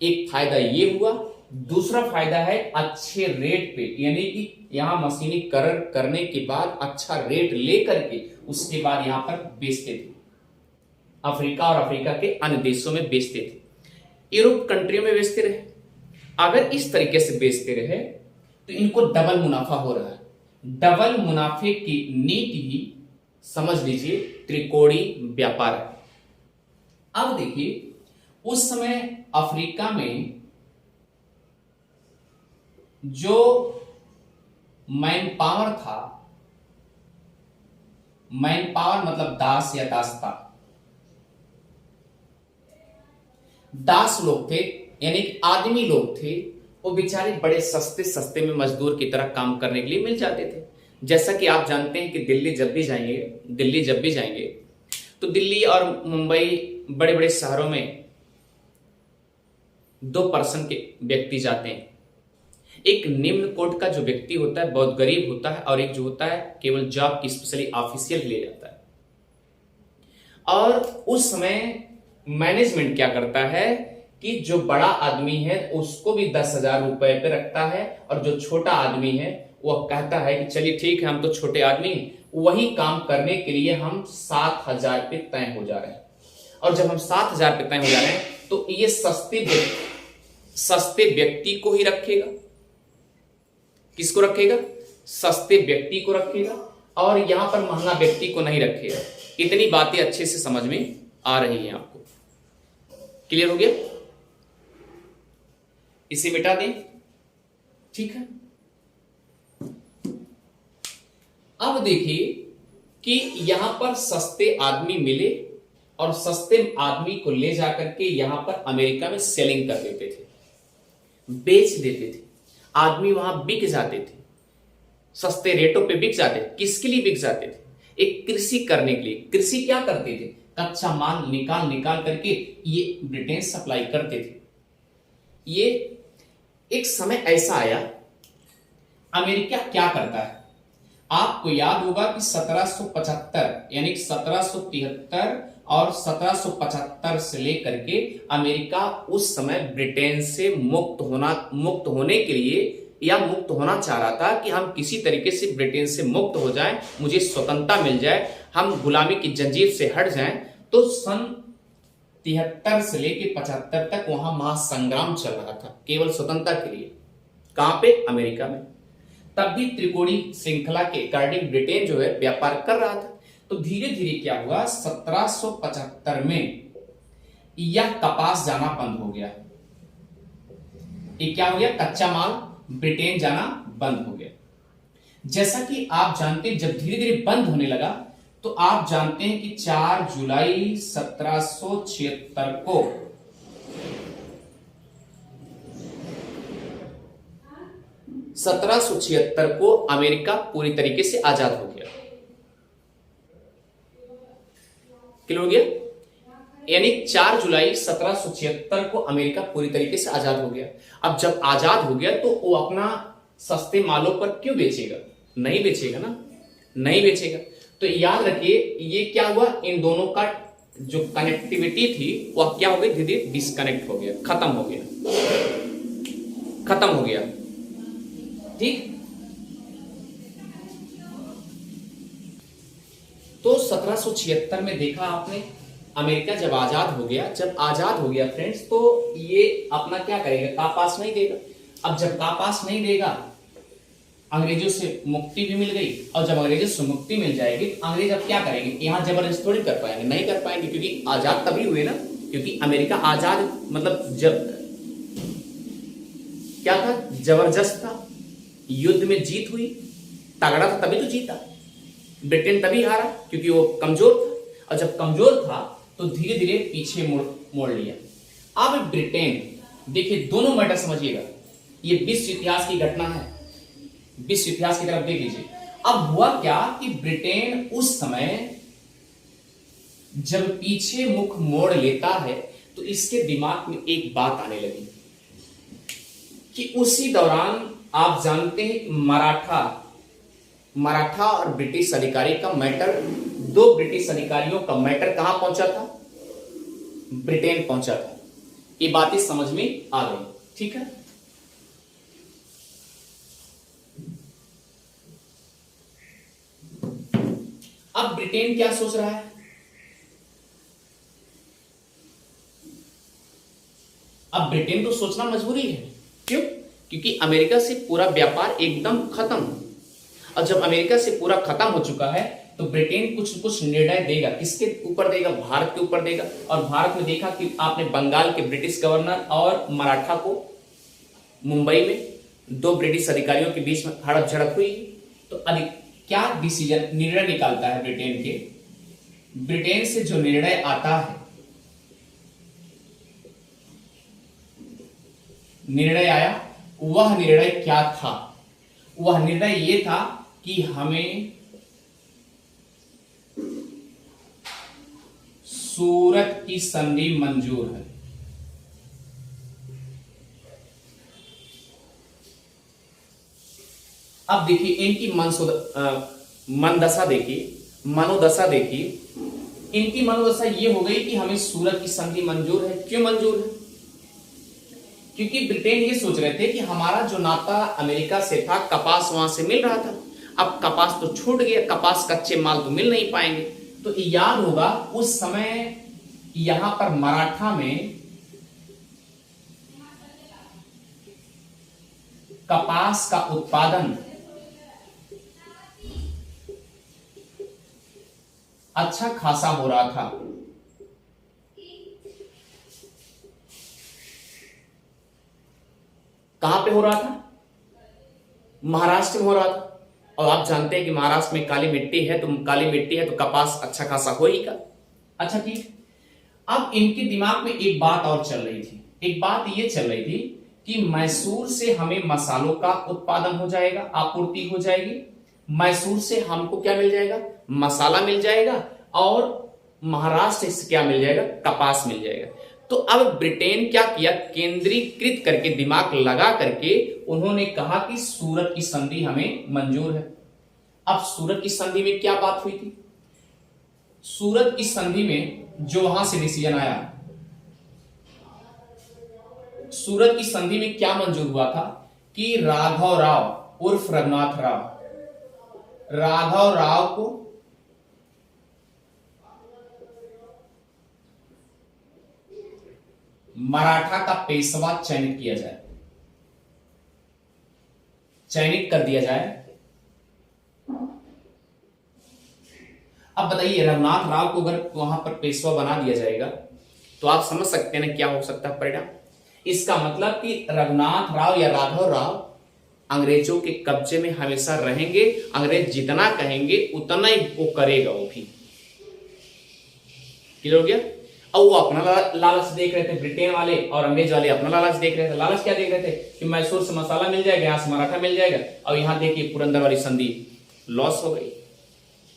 [SPEAKER 1] एक फायदा ये हुआ, दूसरा फायदा है अच्छे रेट पे, यानी कि यहां मशीनीकरण करने के बाद अच्छा रेट लेकर के उसके बाद यहां पर बेचते थे, अफ्रीका और अफ्रीका के अन्य देशों में बेचते थे, यूरोप कंट्रियों में बेचते रहे। अगर इस तरीके से बेचते रहे तो इनको डबल मुनाफा हो रहा है। डबल मुनाफे की नीति ही समझ लीजिए त्रिकोणी व्यापार है। अब देखिए उस समय अफ्रीका में जो मैन पावर था, मैन पावर मतलब दास या दासता, दास लोग थे यानी कि आदमी लोग थे, वो बेचारे बड़े सस्ते सस्ते में मजदूर की तरह काम करने के लिए मिल जाते थे। जैसा कि आप जानते हैं कि दिल्ली जब भी जाएंगे तो दिल्ली और मुंबई बड़े बड़े शहरों में 2% के व्यक्ति जाते हैं। एक निम्न कोट का जो व्यक्ति होता है बहुत गरीब होता है, और एक जो होता है केवल जॉब की स्पेशली ऑफिशियल ले जाता है। और उस समय मैनेजमेंट क्या करता है कि जो बड़ा आदमी है उसको भी 10,000 रुपए पे रखता है, और जो छोटा आदमी है वह कहता है कि चलिए ठीक है, हम तो छोटे आदमी, वही काम करने के लिए हम 7,000 पे तय हो जा रहे हैं। और जब हम 7,000 पे तय हो जा रहे हैं तो ये सस्ते व्यक्ति को ही रखेगा। किसको रखेगा? सस्ते व्यक्ति को रखेगा, और यहां पर महंगा व्यक्ति को नहीं रखेगा। इतनी बातें अच्छे से समझ में आ रही हैं आपको? क्लियर हो गया? इसे मिटा दें, ठीक है। अब देखिए कि यहां पर सस्ते आदमी मिले और सस्ते आदमी को ले जाकर के यहां पर अमेरिका में सेलिंग कर देते थे, बेच देते थे। आदमी वहां बिक जाते थे, सस्ते रेटों पे बिक जाते थे। किसके लिए बिक जाते थे? एक कृषि करने के लिए। कृषि क्या करते थे? कच्चा माल निकाल करके ये ब्रिटेन सप्लाई करते थे। ये एक समय ऐसा आया, अमेरिका क्या करता है, आपको याद होगा कि 1775 यानी 1773 और 1775 से लेकर के अमेरिका उस समय ब्रिटेन से मुक्त होने के लिए या मुक्त होना चाह रहा था कि हम किसी तरीके से ब्रिटेन से मुक्त हो जाएं, मुझे स्वतंत्रता मिल जाए, हम गुलामी की जंजीर से हट जाएं। तो सन 73 से लेकर 75 तक वहां महासंग्राम चल रहा था केवल स्वतंत्रता के लिए। कहां पे? अमेरिका में। तब भी त्रिकोणी श्रृंखला के अकॉर्डिंग ब्रिटेन जो है व्यापार कर रहा था। तो धीरे धीरे क्या हुआ, 1775 में यह कपास जाना बंद हो गया। ये क्या हो गया? कच्चा माल ब्रिटेन जाना बंद हो गया। जैसा कि आप जानते हैं जब धीरे धीरे बंद होने लगा तो आप जानते हैं कि 4 जुलाई 1776 को अमेरिका पूरी तरीके से आजाद हो गया। क्लियर हो गया? यानी 4 जुलाई 1776 को अमेरिका पूरी तरीके से आजाद हो गया। अब जब आजाद हो गया तो वो अपना सस्ते मालों पर क्यों बेचेगा? नहीं बेचेगा ना, नहीं बेचेगा। तो याद रखिए ये क्या हुआ, इन दोनों का जो कनेक्टिविटी थी वह क्या हो गई, धीरे धीरे डिस्कनेक्ट हो गया, खत्म हो गया। ठीक। तो 1776 में देखा आपने, अमेरिका जब आजाद हो गया फ्रेंड्स, तो ये अपना क्या करेगा, कापास नहीं देगा। अब जब कापास नहीं देगा, अंग्रेजों से मुक्ति भी मिल गई, और जब अंग्रेजों से मुक्ति मिल जाएगी तो अंग्रेज अब क्या करेंगे, यहां जबरदस्ती थोड़ी कर पाएंगे, नहीं कर पाएंगे, क्योंकि आजाद तभी हुए ना, क्योंकि अमेरिका आजाद मतलब जब क्या था, जबरदस्त था, युद्ध में जीत हुई, तगड़ा था तभी तो जीता। ब्रिटेन तभी हारा क्योंकि वो कमजोर था, और जब कमजोर था तो धीरे धीरे पीछे मोड़ लिया। अब ब्रिटेन, देखिए दोनों मैटर समझिएगा, ये विश्व इतिहास की घटना है, विश्व इतिहास की तरफ देख लीजिए। अब हुआ क्या कि ब्रिटेन उस समय जब पीछे मुख मोड़ लेता है तो इसके दिमाग में एक बात आने लगी कि उसी दौरान आप जानते हैं मराठा और ब्रिटिश अधिकारी का मैटर, 2 ब्रिटिश अधिकारियों का मैटर कहां पहुंचा था, ब्रिटेन पहुंचा था। ये बातें समझ में आ गई, ठीक है। अब ब्रिटेन क्या सोच रहा है, अब ब्रिटेन तो सोचना मजबूरी है, क्यों? क्योंकि अमेरिका से पूरा व्यापार एकदम खत्म। और जब अमेरिका से पूरा खत्म हो चुका है तो ब्रिटेन कुछ कुछ निर्णय देगा। किसके ऊपर देगा? भारत के ऊपर देगा। और भारत में देखा कि आपने बंगाल के ब्रिटिश गवर्नर और मराठा को मुंबई में 2 ब्रिटिश अधिकारियों के बीच में हड़प झड़प हुई। तो क्या डिसीजन निर्णय निकालता है ब्रिटेन के? ब्रिटेन से जो निर्णय आता है, निर्णय आया, वह निर्णय क्या था? वह निर्णय यह था कि हमें सूरत की संधि मंजूर है। अब देखिए इनकी मनदशा देखिए, मनोदशा देखिए। इनकी मनोदशा ये हो गई कि हमें सूरत की संधि मंजूर है। क्यों मंजूर है? क्योंकि ब्रिटेन ये सोच रहे थे कि हमारा जो नाता अमेरिका से था, कपास वहां से मिल रहा था, अब कपास तो छूट गया, कपास कच्चे माल तो मिल नहीं पाएंगे। तो याद होगा उस समय यहां पर मराठा में कपास का उत्पादन अच्छा खासा हो रहा था। कहां पे हो रहा था? महाराष्ट्र में हो रहा था। और आप जानते हैं कि महाराष्ट्र में काली मिट्टी है, तो काली मिट्टी है तो कपास अच्छा खासा हो ही का। अच्छा ठीक। अब इनके दिमाग में एक बात और चल रही थी। एक बात ये चल रही थी कि मैसूर से हमें मसालों का उत्पादन हो जाएगा, आपूर्ति हो जाएगी। मैसूर से हमको क्या मिल जाएगा? मसाला मिल जाएगा। और महाराष्ट्र से क्या मिल जाएगा? कपास मिल जाएगा। तो अब ब्रिटेन क्या किया? केंद्रीकृत करके, दिमाग लगा करके उन्होंने कहा कि सूरत की संधि हमें मंजूर है। अब सूरत की संधि में क्या बात हुई थी? सूरत की संधि में जो वहां से डिसीजन आया, सूरत की संधि में क्या मंजूर हुआ था कि राघव राव उर्फ रघुनाथ राव, राघव राव को मराठा का पेशवा चयनित किया जाए, चयनित कर दिया जाए। अब बताइए, रघुनाथ राव को अगर वहां पर पेशवा बना दिया जाएगा तो आप समझ सकते हैं ना क्या हो सकता है परिणाम। इसका मतलब कि रघुनाथ राव या राघव राव अंग्रेजों के कब्जे में हमेशा रहेंगे। अंग्रेज जितना कहेंगे उतना ही वो करेगा। वो भी क्लियर हो गया। और वो अपना लालच देख रहे थे ब्रिटेन वाले, और अंग्रेज वाले अपना लालच देख रहे थे। लालच क्या देख रहे थे कि मैसूर से मसाला मिल जाएगा, यहां से मराठा मिल जाएगा। और यहां देखिए पुरंदर वाली संधि लॉस हो गई,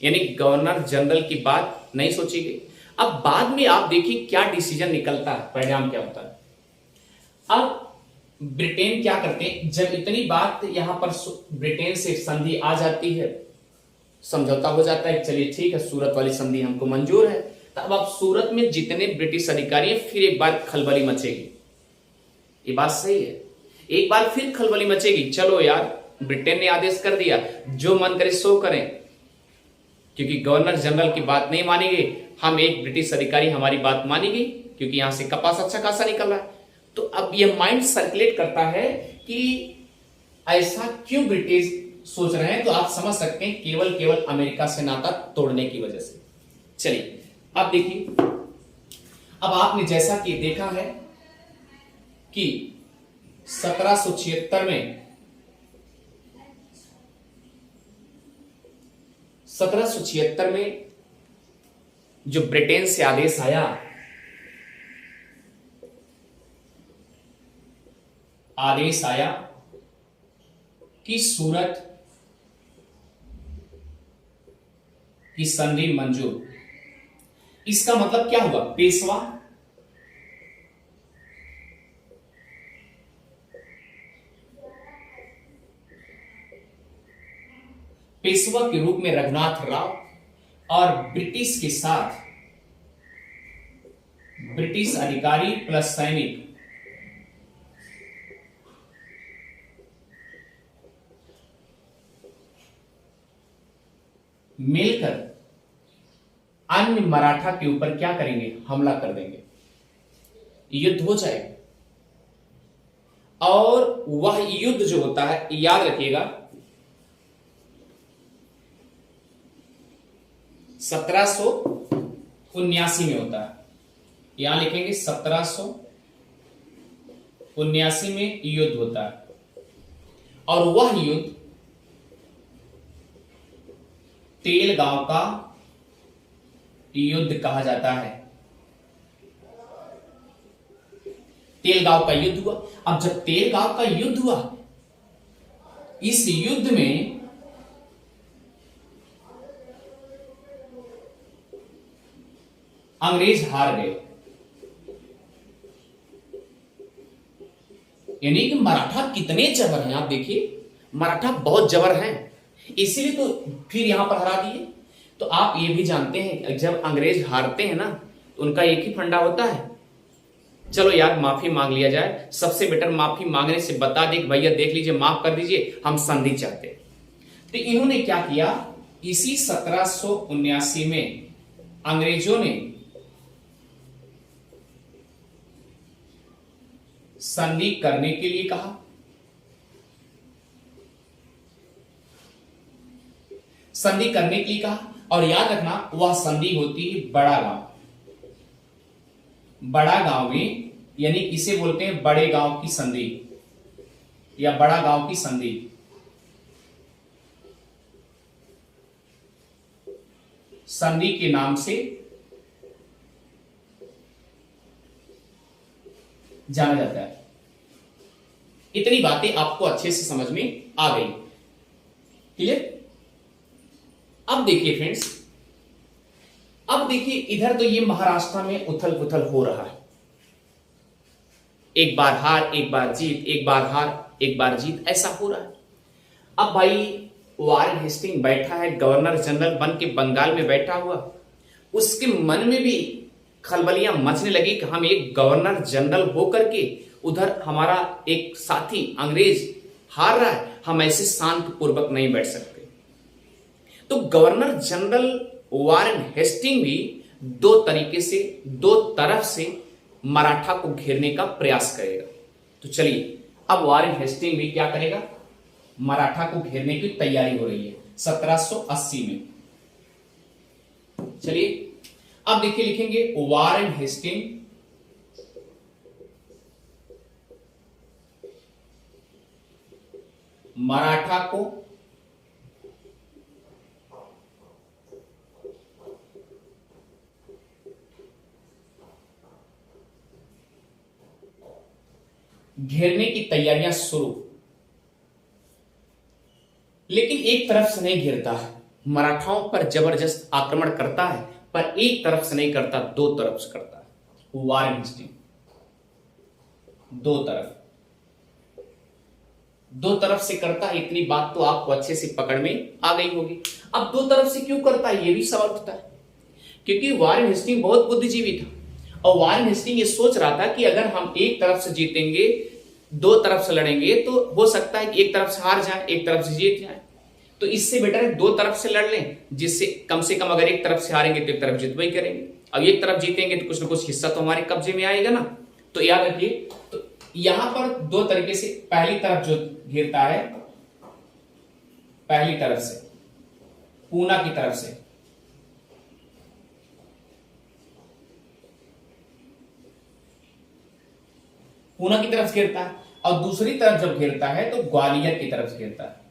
[SPEAKER 1] यानी गवर्नर जनरल की बात नहीं सोची गई। अब बाद में आप देखिए क्या डिसीजन निकलता है, परिणाम क्या होता है। अब ब्रिटेन क्या करते हैं, जब इतनी बात यहां पर ब्रिटेन से संधि आ जाती है, समझौता हो जाता है, चलिए ठीक है सूरत वाली संधि हमको मंजूर है। तब अब सूरत में जितने ब्रिटिश अधिकारी हैं फिर एक बार खलबली मचेगी। ये बात सही है, एक बार फिर खलबली मचेगी। चलो यार, ब्रिटेन ने आदेश कर दिया, जो मन करे सो करें, क्योंकि गवर्नर जनरल की बात नहीं मानी गई। हम एक ब्रिटिश अधिकारी हमारी बात मानी गई, क्योंकि यहां से कपास अच्छा खासा निकल रहा है। तो अब यह माइंड सर्कुलेट करता है कि ऐसा क्यों ब्रिटिश सोच रहे हैं। तो आप समझ सकते हैं केवल अमेरिका से नाता तोड़ने की वजह से। चलिए अब देखिए, अब आपने जैसा कि देखा है कि 1776 में 1776 में जो ब्रिटेन से आदेश आया, कि सूरत की संधि मंजूर। इसका मतलब क्या हुआ? पेशवा के रूप में रघुनाथ राव और ब्रिटिश के साथ ब्रिटिश अधिकारी प्लस सैनिक मिलकर अन्य मराठा के ऊपर क्या करेंगे? हमला कर देंगे, युद्ध हो जाएगा। और वह युद्ध जो होता है, याद रखिएगा, 1779 में होता है। यहां लिखेंगे 1779 में युद्ध होता है, और वह युद्ध तेलगांव का युद्ध कहा जाता है। तेलगांव का युद्ध हुआ। अब जब तेलगांव का युद्ध हुआ, इस युद्ध में अंग्रेज हार गए, यानी कि मराठा कितने जबर हैं आप देखिए, मराठा बहुत जबर हैं, इसीलिए तो फिर यहां पर हरा दिए। तो आप ये भी जानते हैं जब अंग्रेज हारते हैं ना, तो उनका एक ही फंडा होता है, चलो यार माफी मांग लिया जाए। सबसे बेटर माफी मांगने से बता दे कि भैया देख लीजिए, माफ कर दीजिए, हम संधि चाहते हैं। तो इन्होंने क्या किया, इसी 1779 में अंग्रेजों ने संधि करने के लिए कहा। संधि करने के लिए कहा, और याद रखना वह संधि होती है बड़ा गांव। बड़ा गांव में, यानी इसे बोलते हैं बड़े गांव की संधि या बड़ा गांव की संधि। संधि के नाम से जाना जाता है। इतनी बातें आपको अच्छे से समझ में आ गई, क्लियर। अब देखिए फ्रेंड्स, अब देखिए इधर तो ये महाराष्ट्र में उथल पुथल हो रहा है, एक बार हार एक बार जीत, एक बार हार एक बार जीत, ऐसा हो रहा है। अब भाई वारेन हेस्टिंग बैठा है गवर्नर जनरल बन के बंगाल में बैठा हुआ, उसके मन में भी खलबलियां मचने लगी कि हम एक गवर्नर जनरल होकर के उधर हमारा एक साथी अंग्रेज हार रहा है, हम ऐसे शांत पूर्वक नहीं बैठ सकते। तो गवर्नर जनरल वारेन हेस्टिंग भी दो तरीके से, दो तरफ से मराठा को घेरने का प्रयास करेगा। तो चलिए अब वारेन हेस्टिंग भी क्या करेगा, मराठा को घेरने की तैयारी हो रही है 1780 में। चलिए अब देखिए, लिखेंगे वारेन हेस्टिंग मराठा को घेरने की तैयारियां शुरू, लेकिन एक तरफ से नहीं घेरता है, मराठाओं पर जबरदस्त आक्रमण करता है, पर एक तरफ से नहीं करता, दो तरफ से करता है। वारेन हेस्टिंग दो तरफ से करता है। इतनी बात तो आपको अच्छे से पकड़ में आ गई होगी। अब दो तरफ से क्यों करता है, यह भी सवाल उठता है, क्योंकि वारेन हेस्टिंग बहुत बुद्धिजीवी था, और वारेन हेस्टिंग ये सोच रहा था कि अगर हम एक तरफ से जीतेंगे, दो तरफ से लड़ेंगे, तो हो सकता है कि एक तरफ से हार जाए, एक तरफ से जीत जाए। तो इससे बेटर है दो तरफ से लड़ लें, जिससे कम से कम अगर एक तरफ से हारेंगे तो एक तरफ जितवा ही करेंगे, अब एक तरफ जीतेंगे तो कुछ ना कुछ हिस्सा तो हमारे कब्जे में आएगा ना। तो याद रखिए, तो यहां पर दो तरीके से, पहली तरफ जो घेरता है, पहली तरफ से पूना की तरफ से, पूना की तरफ घेरता है, और दूसरी तरफ जब घेरता है तो ग्वालियर की तरफ घेरता है।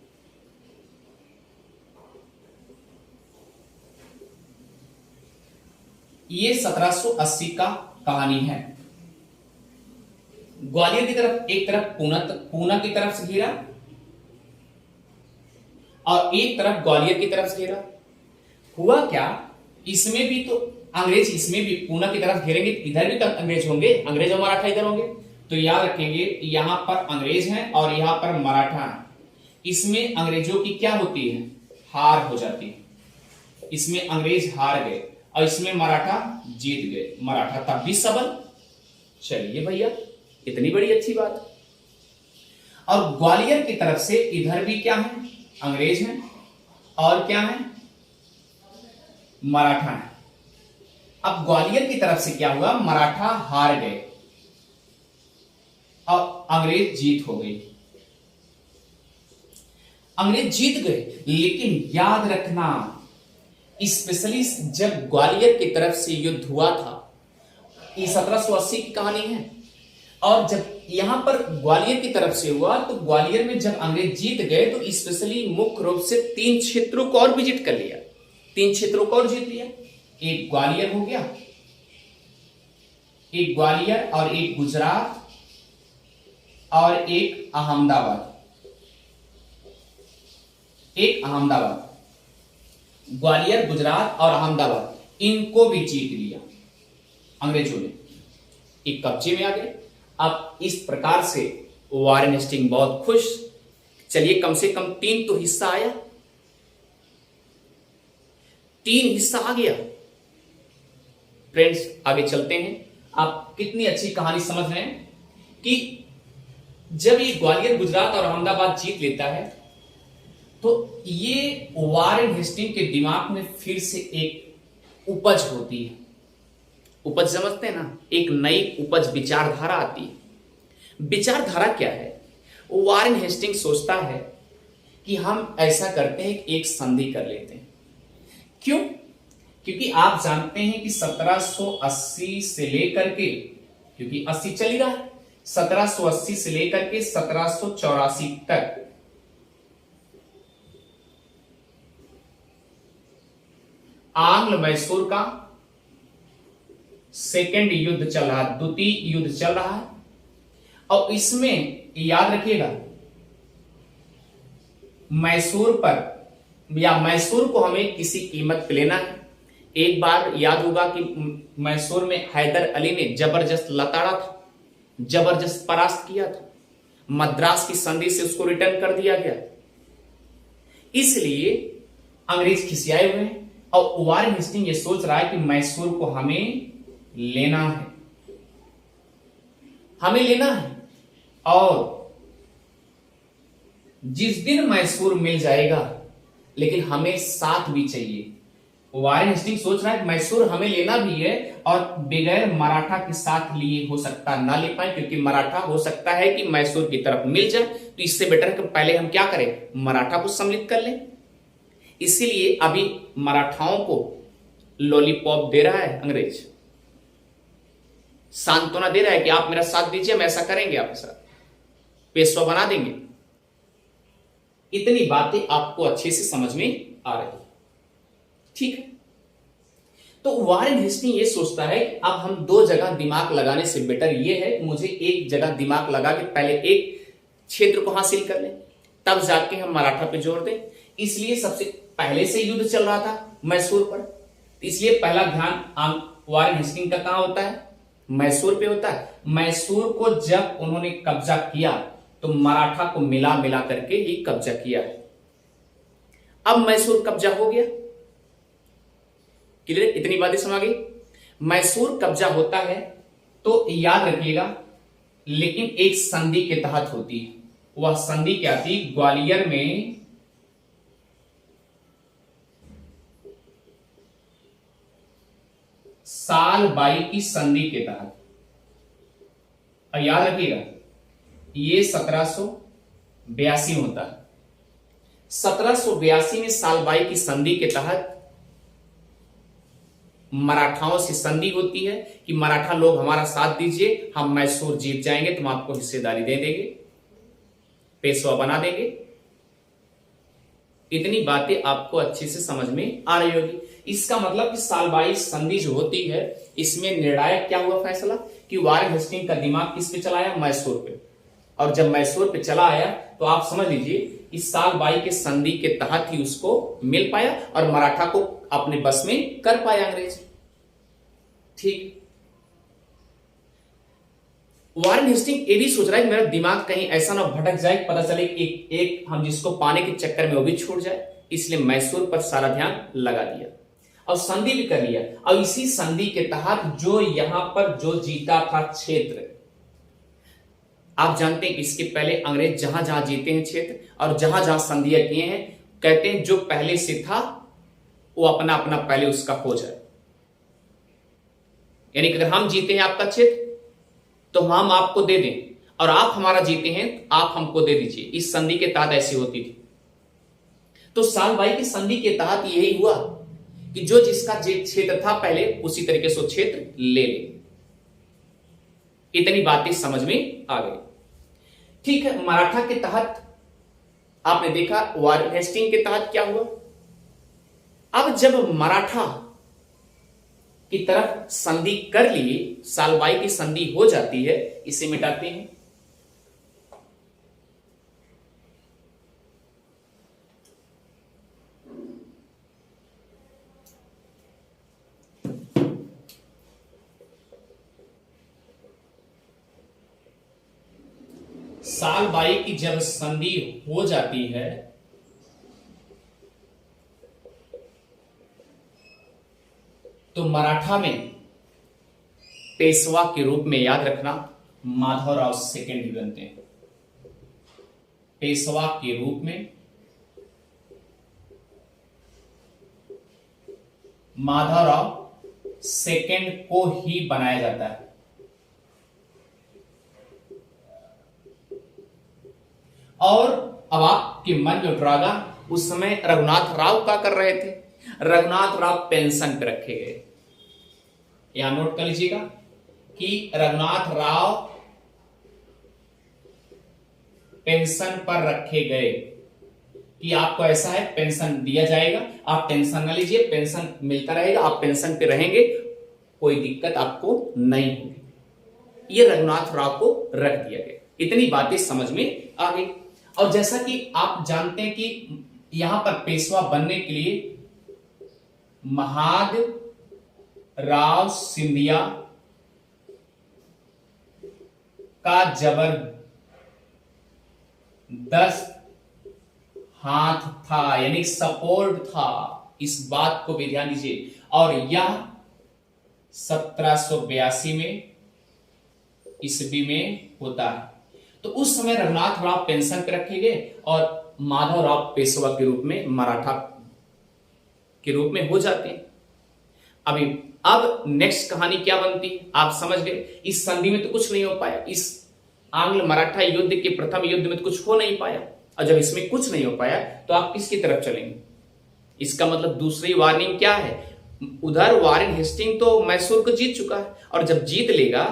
[SPEAKER 1] ये 1780 का कहानी है। ग्वालियर की तरफ, एक तरफ पूना की तरफ से घेरा, और एक तरफ ग्वालियर की तरफ से घेरा। हुआ क्या, इसमें भी तो अंग्रेज, इसमें भी पूना की तरफ घेरेंगे, इधर भी तो अंग्रेज होंगे, अंग्रेज और मराठा इधर होंगे। तो याद रखेंगे, यहां पर अंग्रेज हैं और यहां पर मराठा है। इसमें अंग्रेजों की क्या होती है, हार हो जाती है। इसमें अंग्रेज हार गए और इसमें मराठा जीत गए, मराठा तब भी सबल। चलिए भैया, इतनी बड़ी अच्छी बात। और ग्वालियर की तरफ से इधर भी क्या है, अंग्रेज हैं, और क्या है, मराठा है। अब ग्वालियर की तरफ से क्या हुआ, मराठा हार गए, और अंग्रेज जीत हो गई। अंग्रेज जीत गए, लेकिन याद रखना, स्पेशली जब ग्वालियर की तरफ से युद्ध हुआ था, ये 1780 की कहानी है, और जब यहां पर ग्वालियर की तरफ से हुआ तो ग्वालियर में जब अंग्रेज जीत गए तो स्पेशली मुख्य रूप से 3 क्षेत्रों को और विजिट कर लिया, 3 क्षेत्रों को और जीत लिया। एक ग्वालियर हो गया, एक ग्वालियर और एक गुजरात और एक अहमदाबाद, एक अहमदाबाद, ग्वालियर, गुजरात और अहमदाबाद, इनको भी जीत लिया अंग्रेजों ने, एक कब्जे में आ गए। अब इस प्रकार से वारेन हेस्टिंग बहुत खुश, चलिए कम से कम 3 तो हिस्सा आया, 3 हिस्सा आ गया। फ्रेंड्स आगे चलते हैं। आप कितनी अच्छी कहानी समझ रहे हैं कि जब ये ग्वालियर, गुजरात और अहमदाबाद जीत लेता है तो ये वारेन हेस्टिंग के दिमाग में फिर से एक उपज होती है। उपज समझते हैं ना, एक नई उपज, विचारधारा आती है। विचारधारा क्या है? वारेन हेस्टिंग सोचता है कि हम ऐसा करते हैं कि एक संधि कर लेते हैं। क्यों? क्योंकि आप जानते हैं कि 1780 से लेकर के, क्योंकि 80 चल ही रहा है, 1780 से लेकर के 1784 तक आंग्ल मैसूर का सेकेंड युद्ध चल रहा है, द्वितीय युद्ध चल रहा है। और इसमें याद रखिएगा, मैसूर पर या मैसूर को हमें किसी कीमत पे लेना है। एक बार याद होगा कि मैसूर में हैदर अली ने जबरदस्त लताड़ा था, जबरदस्त परास्त किया था, मद्रास की संधि से उसको रिटर्न कर दिया गया। इसलिए अंग्रेज खिसियाए हुए हैं और वारेन हेस्टिंग ये सोच रहा है कि मैसूर को हमें लेना है, हमें लेना है। और जिस दिन मैसूर मिल जाएगा, लेकिन हमें साथ भी चाहिए। वारेन हेस्टिंग सोच रहा है मैसूर हमें लेना भी है और बगैर मराठा के साथ लिए हो सकता ना ले पाए, क्योंकि मराठा हो सकता है कि मैसूर की तरफ मिल जाए। तो इससे बेटर है कि पहले हम क्या करें, मराठा को सम्मिलित कर लें। इसीलिए अभी मराठाओं को लॉलीपॉप दे रहा है अंग्रेज, सांत्वना दे रहा है कि आप मेरा साथ दीजिए, हम ऐसा करेंगे, आपके साथ पेशवा बना देंगे। इतनी बातें आपको अच्छे से समझ में आ रही है, ठीक है? तो वारेन हेस्टिंग ये सोचता है कि अब हम 2 जगह दिमाग लगाने से बेटर ये है कि मुझे एक जगह दिमाग लगा के पहले एक क्षेत्र को हासिल कर लें, तब जाके हम मराठा पे जोर दें। इसलिए सबसे पहले से युद्ध चल रहा था मैसूर पर, इसलिए पहला ध्यान वारेन हेस्टिंग का कहां होता है, मैसूर पे होता है। मैसूर को जब उन्होंने कब्जा किया तो मराठा को मिला मिला करके ही कब्जा किया है। अब मैसूर कब्जा हो गया, क्लियर? इतनी बातें समझ गई। मैसूर कब्जा होता है तो याद रखिएगा, लेकिन एक संधि के तहत होती है। वह संधि क्या थी? ग्वालियर में साल बाई की संधि के तहत। और याद रखिएगा ये 1782 होता है। 1782 में साल बाई की संधि के तहत मराठाओं से संधि होती है कि मराठा लोग हमारा साथ दीजिए, हम मैसूर जीत जाएंगे, तुम आपको हिस्सेदारी दे देंगे, पेशवा बना देंगे। इतनी बातें आपको अच्छे से समझ में आ रही होगी। इसका मतलब कि साल बाई संधि जो होती है, इसमें निर्णायक क्या हुआ फैसला कि वारेन हेस्टिंग का दिमाग किस पे चला आया? मैसूर पे। और जब मैसूर पे चला आया तो आप समझ लीजिए इस साल बाई के संधि के तहत ही उसको मिल पाया और मराठा को अपने बस में कर पाया अंग्रेज, ठीक? वारेन हेस्टिंग ये भी सोच रहा है कि मेरा दिमाग कहीं ऐसा ना भटक जाए, पता चले एक हम जिसको पाने के चक्कर में वो भी छूट जाए, इसलिए मैसूर पर सारा ध्यान लगा दिया और संधि भी कर लिया। और इसी संधि के तहत जो यहां पर जो जीता था क्षेत्र, आप जानते हैं कि इसके पहले अंग्रेज जहां जहां जीते हैं क्षेत्र और जहां जहां संधियां किए हैं, कहते हैं जो पहले से था वो अपना अपना पहले उसका हो जाए। यानी कि अगर हम जीते हैं आपका क्षेत्र तो हम आपको दे दें, और आप हमारा जीते हैं, आप हमको दे दीजिए। इस संधि के तहत ऐसी होती थी। तो साल बाई की संधि के तहत यही हुआ कि जो जिसका क्षेत्र था पहले उसी तरीके से क्षेत्र ले ले। इतनी बातें समझ में आ गई। ठीक है, मराठा के तहत आपने देखा, वारेन हेस्टिंग के तहत क्या हुआ। अब जब मराठा की तरफ संधि कर लिए, साल बाई की संधि हो जाती है, इसे मिटाते हैं। साल बाई की जब संधि हो जाती है तो मराठा में पेशवा के रूप में, याद रखना, माधवराव सेकंड भी बनते हैं। पेशवा के रूप में माधवराव सेकंड को ही बनाया जाता है। और अब आपके मन में उठेगा, उस समय रघुनाथ राव क्या कर रहे थे? रघुनाथ राव पेंशन पे रखे गए। यहां नोट कर लीजिएगा कि रघुनाथ राव पेंशन पर रखे गए कि आपको ऐसा है, पेंशन दिया जाएगा, आप टेंशन न लीजिए, पेंशन मिलता रहेगा, आप पेंशन पे रहेंगे, कोई दिक्कत आपको नहीं होगी। ये रघुनाथ राव को रख दिया गया। इतनी बातें समझ में आ गई। और जैसा कि आप जानते हैं कि यहां पर पेशवा बनने के लिए महादेव सिंधिया का जबरदस्त हाथ था, यानी सपोर्ट था। इस बात को भी ध्यान दीजिए। और यह 1782 में ईस्वी में होता है। तो उस समय रघुनाथ राव पेंशन पे रखे गए और माधवराव पेशवा के रूप में, मराठा के रूप में हो जाते हैं। अब नेक्स्ट कहानी क्या बनती है, आप समझ गए। इस संधि में तो कुछ नहीं हो पाया, इस आंग्ल मराठा युद्ध के प्रथम युद्ध में तो कुछ हो नहीं पाया। और जब इसमें कुछ नहीं हो पाया तो आप किसकी तरफ चलेंगे? इसका मतलब दूसरी वार्निंग क्या है? उधर वारेन हेस्टिंग तो मैसूर को जीत चुका है, और जब जीत लेगा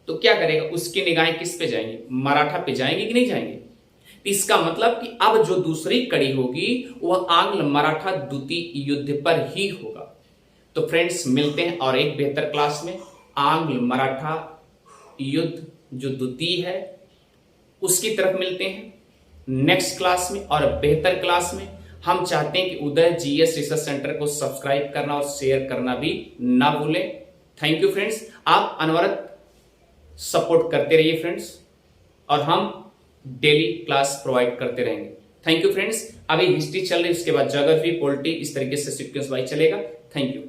[SPEAKER 1] तो क्या करेगा? उसकी निगाहें किस पे जाएंगी? मराठा पे जाएंगी कि नहीं जाएंगी? इसका मतलब कि अब जो दूसरी कड़ी होगी वह आंग्ल मराठा द्वितीय युद्ध पर ही होगा। तो फ्रेंड्स, मिलते हैं और एक बेहतर क्लास में। आंग्ल मराठा युद्ध जो द्वितीय है उसकी तरफ मिलते हैं नेक्स्ट क्लास में और बेहतर क्लास में। हम चाहते हैं कि उदय जीएस रिसर्च सेंटर को सब्सक्राइब करना और शेयर करना भी ना भूलें। थैंक यू फ्रेंड्स, आप अनवरत सपोर्ट करते रहिए फ्रेंड्स, और हम डेली क्लास प्रोवाइड करते रहेंगे। Thank you friends. अभी हिस्ट्री चल रही है, उसके बाद ज्योग्राफी, पॉलिटी, इस तरीके से सीक्वेंस वाइज चलेगा। Thank you.